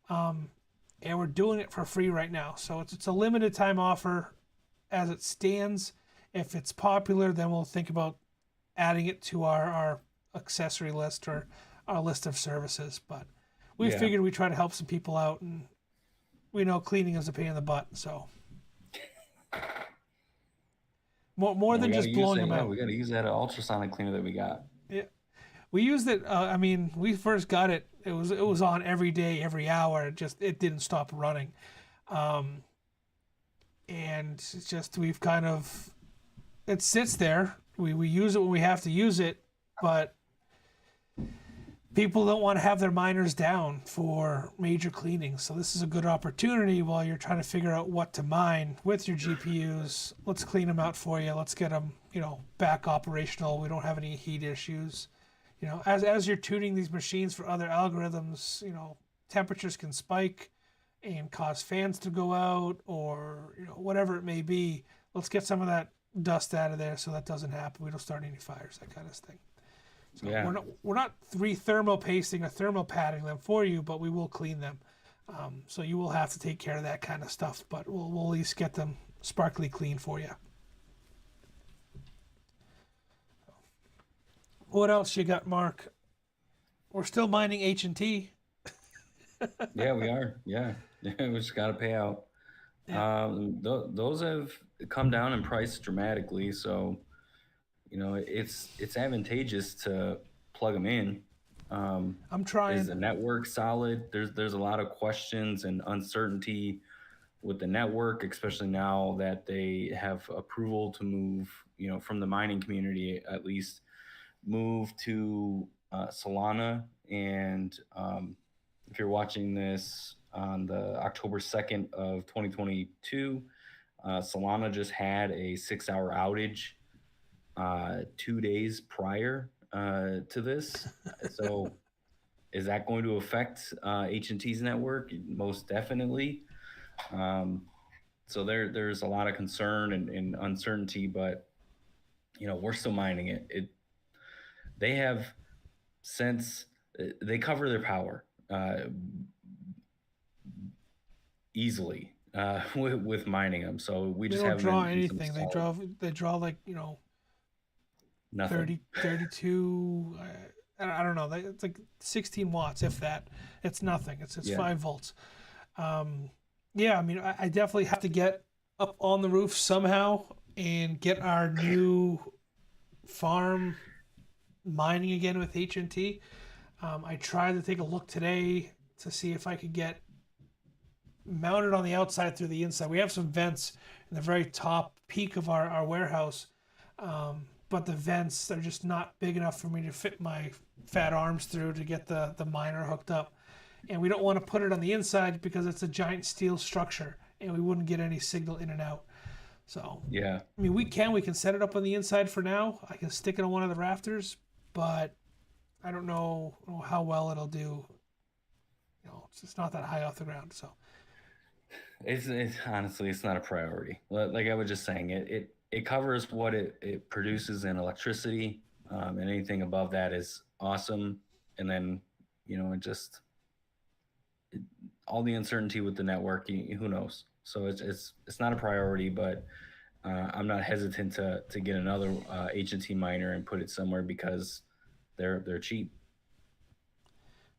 And we're doing it for free right now. So it's a limited time offer as it stands. If it's popular, then we'll think about adding it to our accessory list or our list of services. But we Yeah. figured we try to help some people out, and we know cleaning is a pain in the butt. So more Yeah, than just blowing them out. we got to use that ultrasonic cleaner that we got. Yeah, we used it. We first got it. It was on every day, every hour. It didn't stop running, and it's just we've kind of it sits there. We use it when we have to use it, but people don't want to have their miners down for major cleaning. So this is a good opportunity while you're trying to figure out what to mine with your GPUs. Let's clean them out for you. Let's get them, back operational. We don't have any heat issues. As you're tuning these machines for other algorithms, temperatures can spike and cause fans to go out or, whatever it may be. Let's get some of that dust out of there so that doesn't happen. We don't start any fires, that kind of thing. So Yeah. we're not thermal pasting or thermal padding them for you, but we will clean them. So you will have to take care of that kind of stuff, but we'll at least get them sparkly clean for you. What else you got, Mark? We're still mining H&T. Yeah, we are. Yeah. We just got to pay out. Yeah. Those have come down in price dramatically. So, it's advantageous to plug them in. I'm Is trying. the network solid? There's a lot of questions and uncertainty with the network, especially now that they have approval to move, from the mining community at least, move to Solana. And if you're watching this on the October 2nd of 2022, Solana just had a 6-hour outage 2 days prior to this. So is that going to affect H&T's network? Most definitely. So there's a lot of concern and uncertainty, but we're still mining it. They have since they cover their power easily with mining them. So we They just don't have draw them in some anything. solid They draw like, nothing. 32. I don't know. It's like 16 watts, if that. It's nothing. It's Yeah. 5 volts. Yeah, I definitely have to get up on the roof somehow and get our new farm mining again with H&T. I tried to take a look today to see if I could get mounted on the outside through the inside. We have some vents in the very top peak of our warehouse, but the vents are just not big enough for me to fit my fat arms through to get the miner hooked up. And we don't want to put it on the inside because it's a giant steel structure and we wouldn't get any signal in and out. So, Yeah. we can set it up on the inside for now. I can stick it on one of the rafters, but I don't know how well it'll do. It's just not that high off the ground. So, It's honestly, it's not a priority. Like I was just saying, it covers what it produces in electricity. and anything above that is awesome. And then, all the uncertainty with the network, who knows? So it's not a priority, but I'm not hesitant to get another HNT miner and put it somewhere because they're cheap.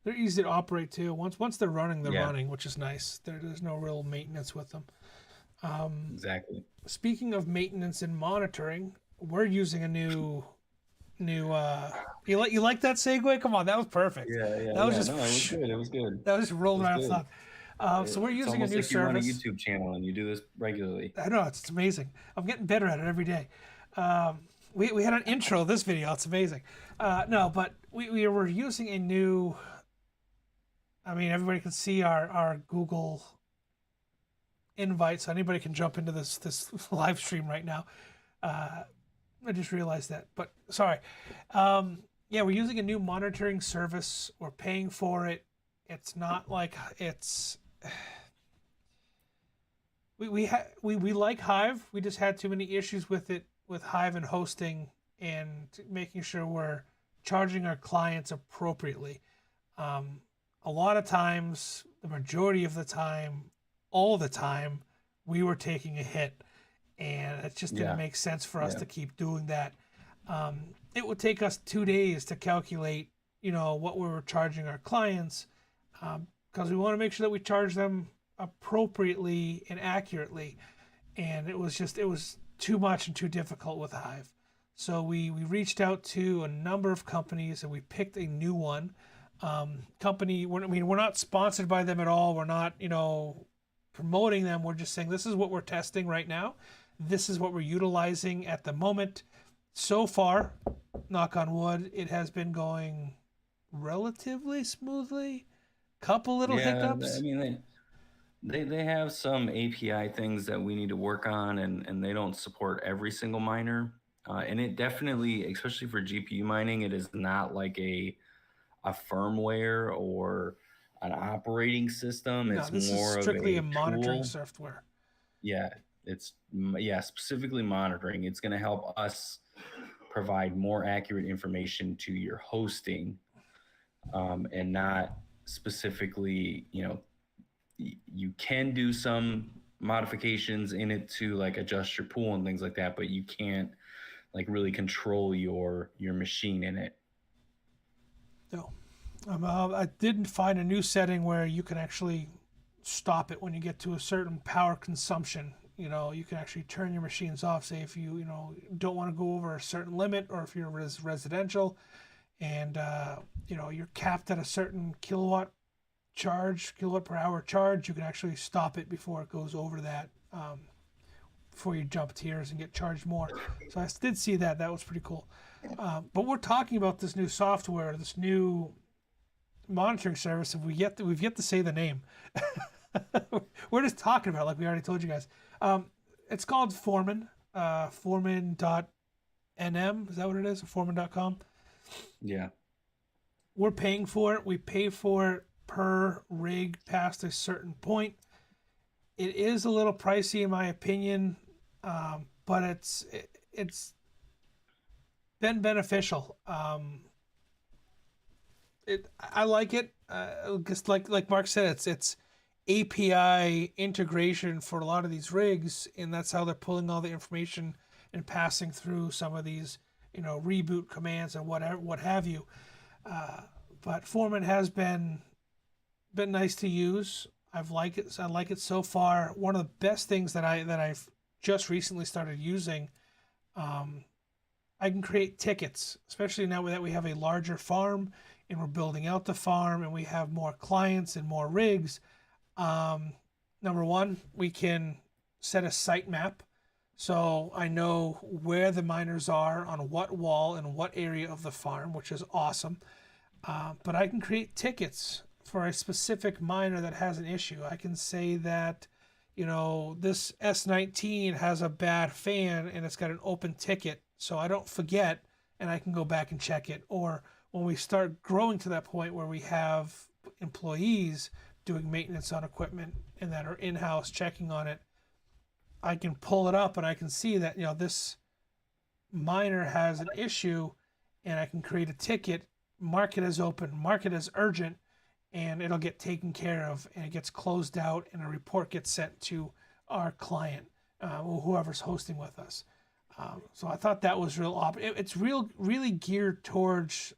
They're easy to operate too. Once they're running, they're Yeah, running, which is nice. There's no real maintenance with them. exactly. Speaking of maintenance and monitoring, we're using a new. You like that segue? Come on, that was perfect. That was Yeah. just No, it was good. It was good. that was just It rolling was right off the good. top. So we're It's using a almost new like you run a service. YouTube channel and you do this regularly. I know it's amazing. I'm getting better at it every day. We had an intro of this video. It's amazing. No, but we were using a new. I mean, everybody can see our Google invite, so anybody can jump into this live stream right now. I just realized that, but sorry. Yeah, we're using a new monitoring service. We're paying for it. It's not like it's. We like Hive. We just had too many issues with it with Hive and hosting and making sure we're charging our clients appropriately. A lot of times, the majority of the time, all the time, we were taking a hit, and it just didn't Yeah, make sense for us yeah, to keep doing that. It would take us 2 days to calculate, what we were charging our clients, because we want to make sure that we charge them appropriately and accurately. And it was too much and too difficult with Hive. So we reached out to a number of companies and we picked a new one. Company, we're not sponsored by them at all. We're not, promoting them. We're just saying this is what we're testing right now. This is what we're utilizing at the moment. So far, knock on wood, it has been going relatively smoothly. Couple little yeah. I hiccups. mean, they have some API things that we need to work on, and they don't support every single miner. And it definitely, especially for GPU mining, it is not like a firmware or an operating system. No, It's this is more of strictly a a monitoring tool. software. Yeah, yeah, specifically monitoring. It's going to help us provide more accurate information to your hosting, and not specifically, you can do some modifications in it to like adjust your pool and things like that, but you can't like really control your machine in it. No, I didn't find a new setting where you can actually stop it when you get to a certain power consumption. You can actually turn your machines off. Say if you don't want to go over a certain limit, or if you're residential, and you're capped at a certain kilowatt per hour charge, you can actually stop it before it goes over that. Before you jump tiers and get charged more. So I did see that. That was pretty cool. But we're talking about this new software, this new monitoring service, and we've yet to say the name. We're just talking about it like we already told you guys. It's called Foreman. Foreman.nm. Is that what it is? Foreman.com. Yeah. We're paying for it. We pay for it per rig past a certain point. It is a little pricey in my opinion, but it's been beneficial. I like it. Just like Mark said, it's API integration for a lot of these rigs, and that's how they're pulling all the information and passing through some of these reboot commands and what have you. But Foreman has been nice to use. I've liked it. I like it so far. One of the best things that I've just recently started using. I can create tickets, especially now that we have a larger farm and we're building out the farm and we have more clients and more rigs. Number one, we can set a site map, so I know where the miners are on what wall and what area of the farm, which is awesome. But I can create tickets for a specific miner that has an issue. I can say that, this S19 has a bad fan and it's got an open ticket, so I don't forget and I can go back and check it. Or when we start growing to that point where we have employees doing maintenance on equipment and that are in-house checking on it, I can pull it up and I can see that, this miner has an issue and I can create a ticket, mark it as open, mark it as urgent, and it'll get taken care of, and it gets closed out, and a report gets sent to our client, or whoever's hosting with us. So I thought that was it's really geared towards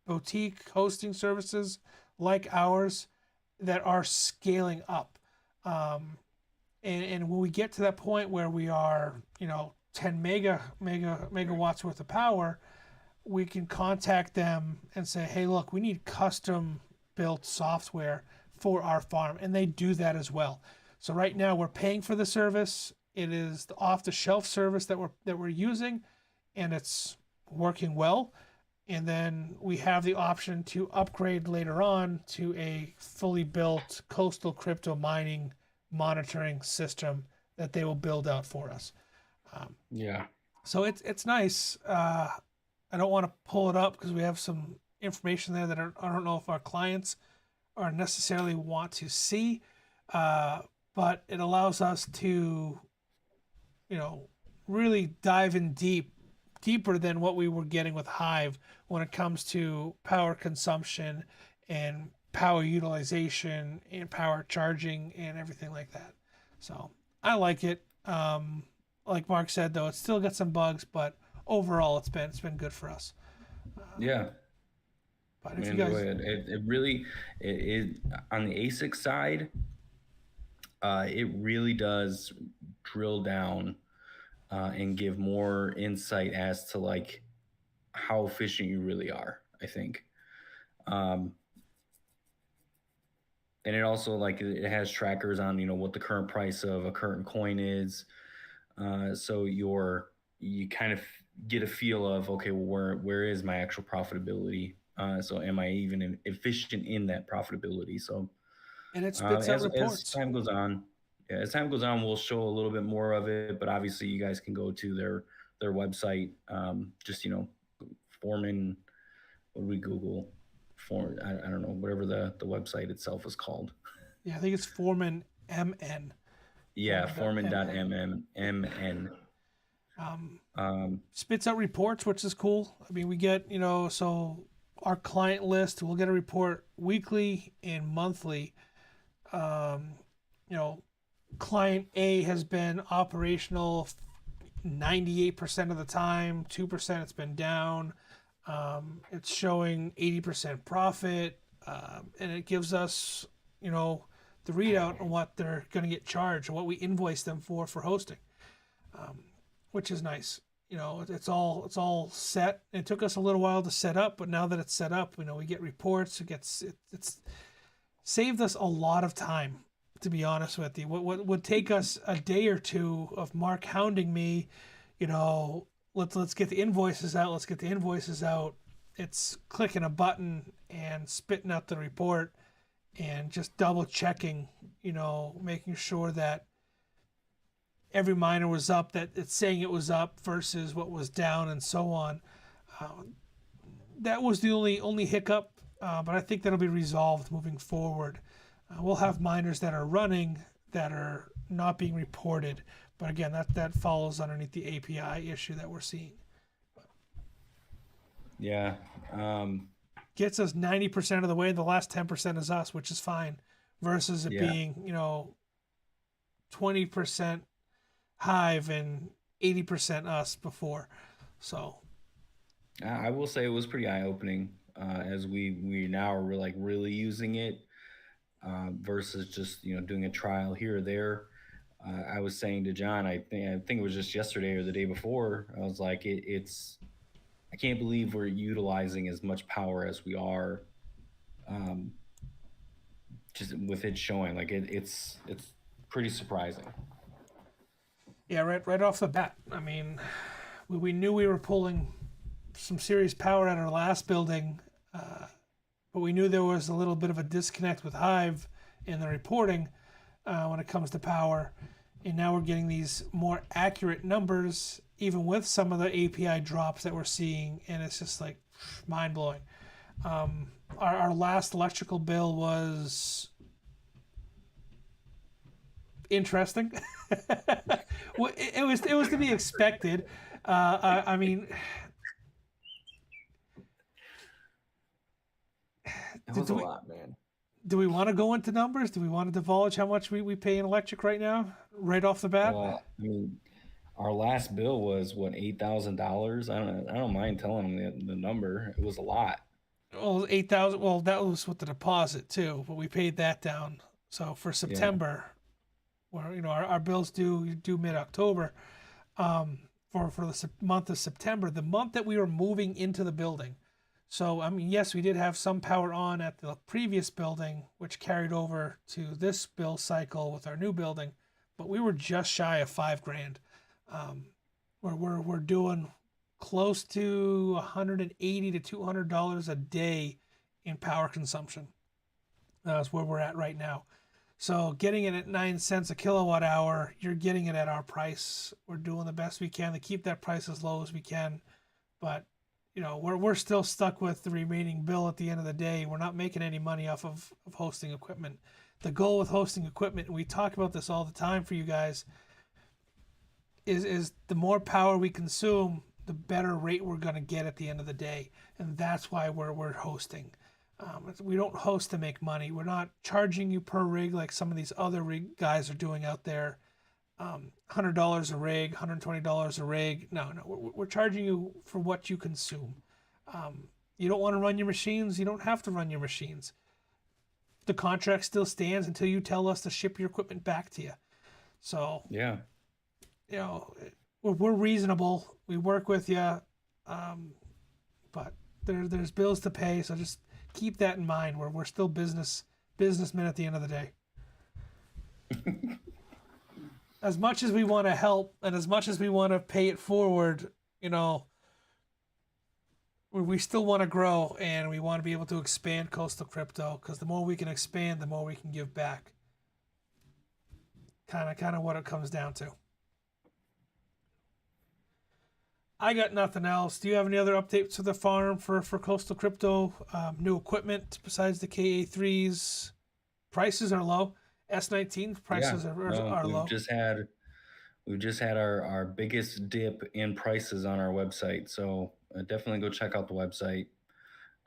boutique hosting services like ours that are scaling up. And when we get to that point where we are, 10 megawatts worth of power, we can contact them and say, hey, look, we need custom built software for our farm. And they do that as well. So right now we're paying for the service. It is the off the shelf service that we're using, and it's working well. And then we have the option to upgrade later on to a fully built coastal crypto mining monitoring system that they will build out for us. Yeah. So it's nice. I don't want to pull it up because we have some information there that I don't know if our clients are necessarily want to see, but it allows us to, really dive in deeper than what we were getting with Hive when it comes to power consumption and power utilization and power charging and everything like that. So I like it. Like Mark said, though, it's still got some bugs, but overall, it's been good for us. Yeah. But I if you enjoy guys, it. It really, it on the ASIC side, it really does drill down and give more insight as to like how efficient you really are, I think. Um, and it also like it has trackers on what the current price of a current coin is, so you kind of get a feel of, okay, well, where is my actual profitability, so am I even efficient in that profitability? So and it spits out as reports. time goes on, yeah, as time goes on, we'll show a little bit more of it, but obviously you guys can go to their website, just Foreman, what do we Google? I don't know, whatever the website itself is called. Yeah, I think it's Foreman MN. Yeah, Foreman.mn. Um, Um, Spits out reports, which is cool. I mean, we get, so our client list, we'll get a report weekly and monthly. Um, you know, Client A has been operational 98% of the time, 2% it's been down. It's showing 80% profit, and it gives us, the readout on what they're going to get charged and what we invoice them for hosting, which is nice. It's all set. It took us a little while to set up, but now that it's set up, we get reports. It's saved us a lot of time, to be honest with you. What would take us a day or two of Mark hounding me, let's get the invoices out. Let's get the invoices out. It's clicking a button and spitting out the report and just double checking, making sure that every miner was up, that it's saying it was up versus what was down and so on. That was the only hiccup, but I think that'll be resolved moving forward. We'll have miners that are running that are not being reported, but again, that follows underneath the API issue that we're seeing. yeah. Gets us 90% of the way. The last 10% is us, which is fine, versus it Yeah. being 20% Hive and 80% us before. So I will say it was pretty eye opening, as we now are like really using it, versus just doing a trial here or there. I was saying to John, I think it was just yesterday or the day before. I was like, I can't believe we're utilizing as much power as we are, um, just with it showing. Like it's pretty surprising. yeah, right off the bat. I mean, we knew we were pulling some serious power at our last building, but we knew there was a little bit of a disconnect with Hive in the reporting when it comes to power. And now we're getting these more accurate numbers, even with some of the API drops that we're seeing, and it's just like mind blowing. Our last electrical bill was interesting. It was to be expected. I mean, It Do, was do a we lot, man. do we want to go into numbers? Do we want to divulge how much we pay in electric right now, right off the bat? I mean, our last bill was what, $8,000. I don't mind telling them the number. It was a lot. Well, 8,000. Well, that was with the deposit too, but we paid that down. So for Yeah, September, where our bills due mid October, for the month of September, the month that we were moving into the building. So I mean, yes, we did have some power on at the previous building, which carried over to this bill cycle with our new building, but we were just shy of $5,000. We're doing close to $180 to $200 a day in power consumption. That's where we're at right now. So getting it at 9 cents a kilowatt hour, you're getting it at our price. We're doing the best we can to keep that price as low as we can, but we're still stuck with the remaining bill at the end of the day. We're not making any money off of hosting equipment. The goal with hosting equipment, and we talk about this all the time for you guys, is the more power we consume, the better rate we're going to get at the end of the day, and that's why we're hosting. We don't host to make money. We're not charging you per rig like some of these other rig guys are doing out there. $100 a rig, $120 a rig. No, we're charging you for what you consume. You don't want to run your machines, you don't have to run your machines. The contract still stands until you tell us to ship your equipment back to you. So yeah. We're reasonable. We work with you, but there's bills to pay. So just keep that in mind. We're still businessmen at the end of the day. As much as we want to help, and as much as we want to pay it forward, we still want to grow, and we want to be able to expand Coastal Crypto, because the more we can expand, the more we can give back. Kind of what it comes down to. I got nothing else. Do you have any other updates to the farm for Coastal Crypto? New equipment besides the KA3s? Prices are low. S19 prices Yeah. are No, low. we've just had our biggest dip in prices on our website. So definitely go check out the website.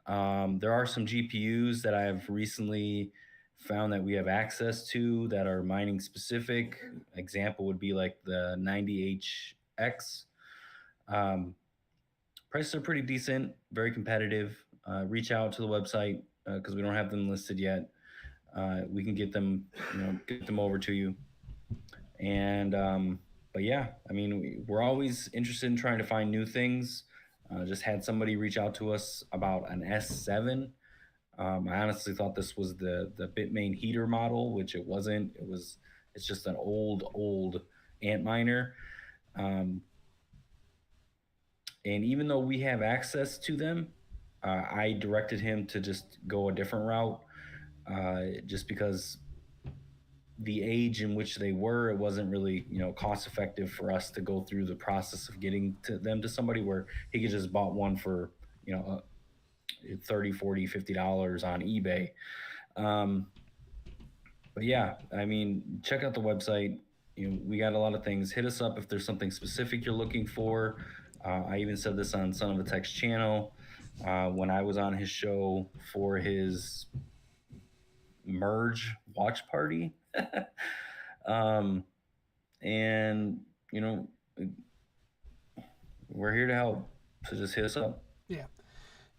There are some GPUs that I've recently found that we have access to that are mining specific. Example would be like the 90HX. Prices are pretty decent, very competitive. Reach out to the website because we don't have them listed yet. We can get them, get them over to you. And but yeah, I mean, we're always interested in trying to find new things. Just had somebody reach out to us about an S7. I honestly thought this was the Bitmain heater model, which it wasn't. It's just an old ant miner. And even though we have access to them, I directed him to just go a different route, just because the age in which they were, it wasn't really cost effective for us to go through the process of getting them to somebody where he could just bought one for 30, 40, $50 on eBay. But yeah, I mean, check out the website. We got a lot of things. Hit us up if there's something specific you're looking for. I even said this on Son of a Tech's channel when I was on his show for his merge watch party. And we're here to help. So just hit us up. Yeah.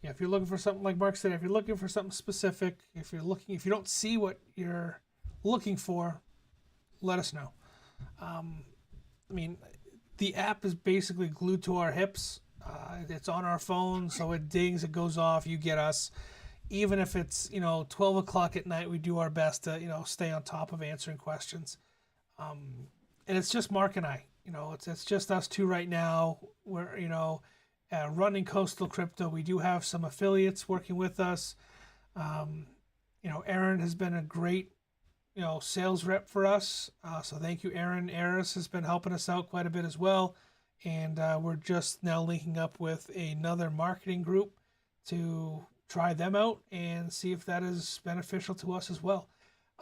Yeah, if you're looking for something, like Mark said, if you're looking for something specific, if you don't see what you're looking for, let us know. I mean, the app is basically glued to our hips. It's on our phone, so it dings, it goes off, you get us. Even if it's 12 o'clock at night, we do our best to stay on top of answering questions. And it's just Mark and I. It's just us two right now. We're running Coastal Crypto. We do have some affiliates working with us. Aaron has been a great sales rep for us. So thank you, Aaron. Eris has been helping us out quite a bit as well. And we're just now linking up with another marketing group to try them out and see if that is beneficial to us as well.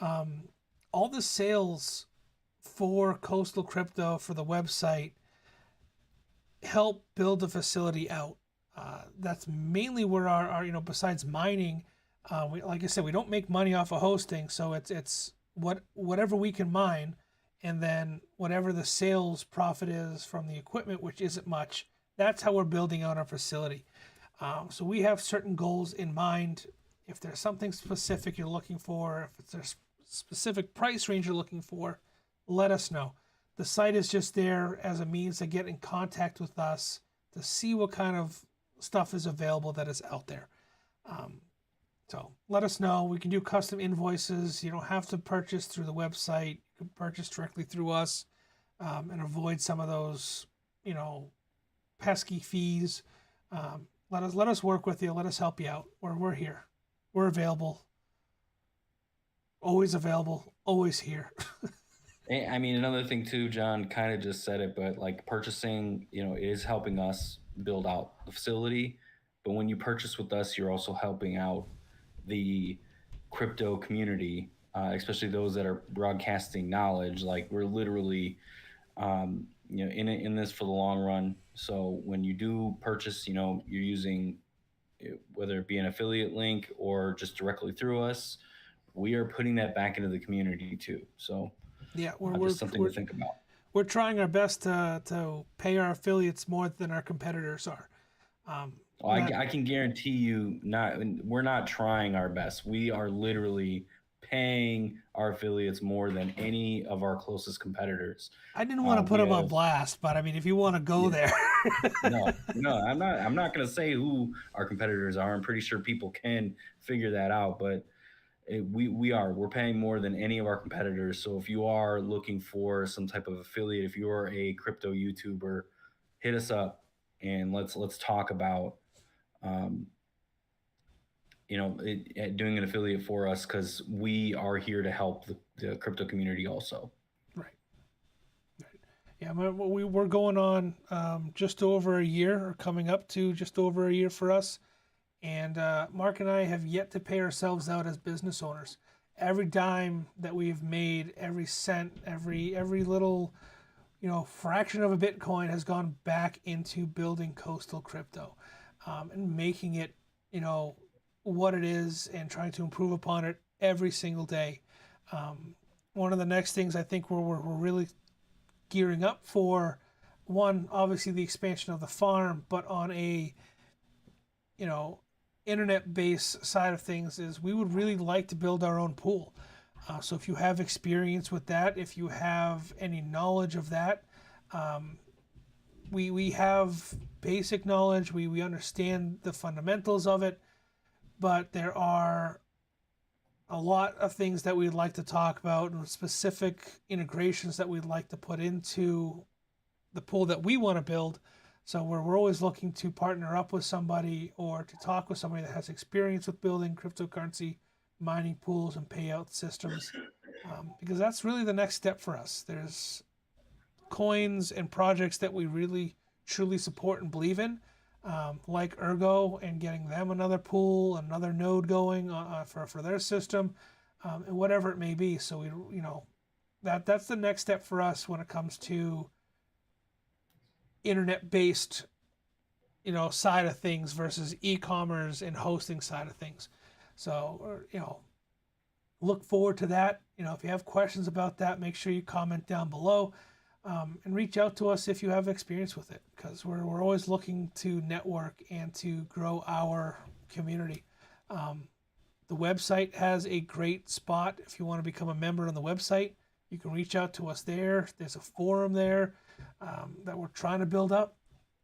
All the sales for Coastal Crypto for the website help build the facility out. That's mainly where our besides mining, We, like I said, we don't make money off of hosting, so it's whatever we can mine, and then whatever the sales profit is from the equipment, which isn't much. That's how we're building out our facility. So we have certain goals in mind. If there's something specific you're looking for, if it's a specific price range you're looking for, let us know. The site is just there as a means to get in contact with us to see what kind of stuff is available that is out there. So let us know. We can do custom invoices. You don't have to purchase through the website. You can purchase directly through us, and avoid some of those, pesky fees. Let us work with you. Let us help you out. We're here. We're available. Always here. I mean, another thing too, John kind of just said it, but like purchasing, is helping us build out the facility. But when you purchase with us, you're also helping out the crypto community, especially those that are broadcasting knowledge. Like we're literally, in this for the long run. So when you do purchase, you're using, whether it be an affiliate link or just directly through us, we are putting that back into the community too. So Yeah, just something to think about. we're trying our best to pay our affiliates more than our competitors are. I can guarantee you, we're not trying our best. We are literally paying our affiliates more than any of our closest competitors. I didn't want to put them on blast, but I mean, if you want to go there, no, I'm not. I'm not going to say who our competitors are. I'm pretty sure people can figure that out, but we're paying more than any of our competitors. So if you are looking for some type of affiliate, if you're a crypto YouTuber, hit us up and let's talk about doing an affiliate for us, because we are here to help the crypto community also. Right. Yeah, we're going on just over a year, or coming up to just over a year for us. And Mark and I have yet to pay ourselves out as business owners. Every dime that we've made, every cent, every little, fraction of a Bitcoin has gone back into building Coastal Crypto, and making it, what it is, and trying to improve upon it every single day. One of the next things I think we're really gearing up for, one, obviously the expansion of the farm, but on a, internet-based side of things, is we would really like to build our own pool. So if you have experience with that, if you have any knowledge of that, we have basic knowledge. We understand the fundamentals of it, but there are a lot of things that we'd like to talk about, and specific integrations that we'd like to put into the pool that we want to build. So we're always looking to partner up with somebody, or to talk with somebody that has experience with building cryptocurrency mining pools and payout systems, because that's really the next step for us. There's coins and projects that we really truly support and believe in, like Ergo, and getting them another pool, another node going for their system, and whatever it may be. So that's the next step for us when it comes to internet-based, side of things versus e-commerce and hosting side of things. So, look forward to that. If you have questions about that, make sure you comment down below, and reach out to us if you have experience with it, because we're always looking to network and to grow our community. The website has a great spot. If you want to become a member on the website, you can reach out to us there. There's a forum there that we're trying to build up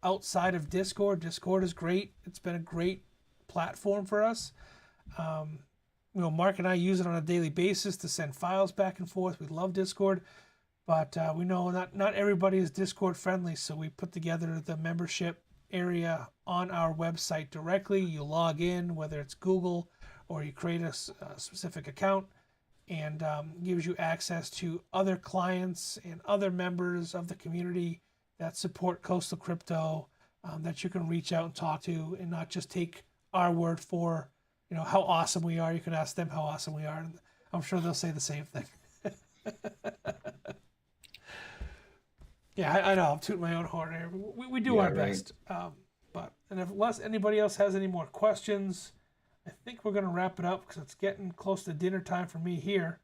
outside of Discord. Discord is great. It's been a great platform for us. Mark and I use it on a daily basis to send files back and forth. We love Discord, but we know not everybody is Discord friendly, so we put together the membership area on our website directly. You log in, whether it's Google or you create a specific account, and gives you access to other clients and other members of the community that support Coastal Crypto, that you can reach out and talk to, and not just take our word for how awesome we are. You can ask them how awesome we are, and I'm sure they'll say the same thing. Yeah, I know I'm tooting my own horn here. We do our best. But unless anybody else has any more questions, I think we're gonna wrap it up because it's getting close to dinner time for me here,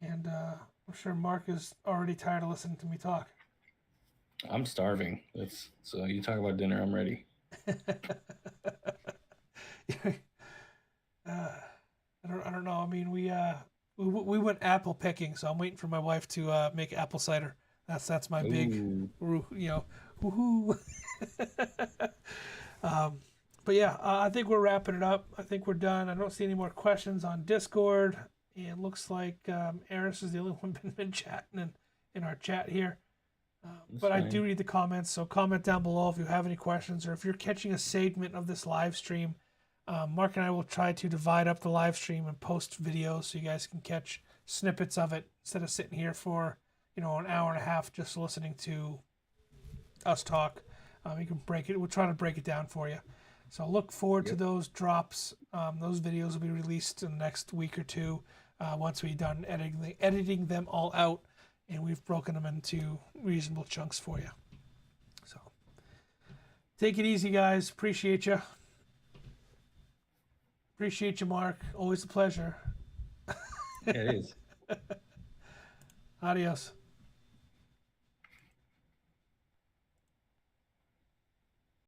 and I'm sure Mark is already tired of listening to me talk. I'm starving. So you talk about dinner, I'm ready. I don't know. I mean, we went apple picking, so I'm waiting for my wife to make apple cider. That's my big, Ooh. woohoo. But yeah, I think we're wrapping it up. I think we're done. I don't see any more questions on Discord. It looks like Eris is the only one been chatting in our chat here. But I do read the comments, so comment down below if you have any questions or if you're catching a segment of this live stream. Mark and I will try to divide up the live stream and post videos so you guys can catch snippets of it instead of sitting here for an hour and a half just listening to us talk. You can break it. We'll try to break it down for you. So look forward to those drops. Those videos will be released in the next week or two once we've done editing them all out and we've broken them into reasonable chunks for you. So take it easy, guys. Appreciate you. Appreciate you, Mark. Always a pleasure. Yeah, it is. Adios.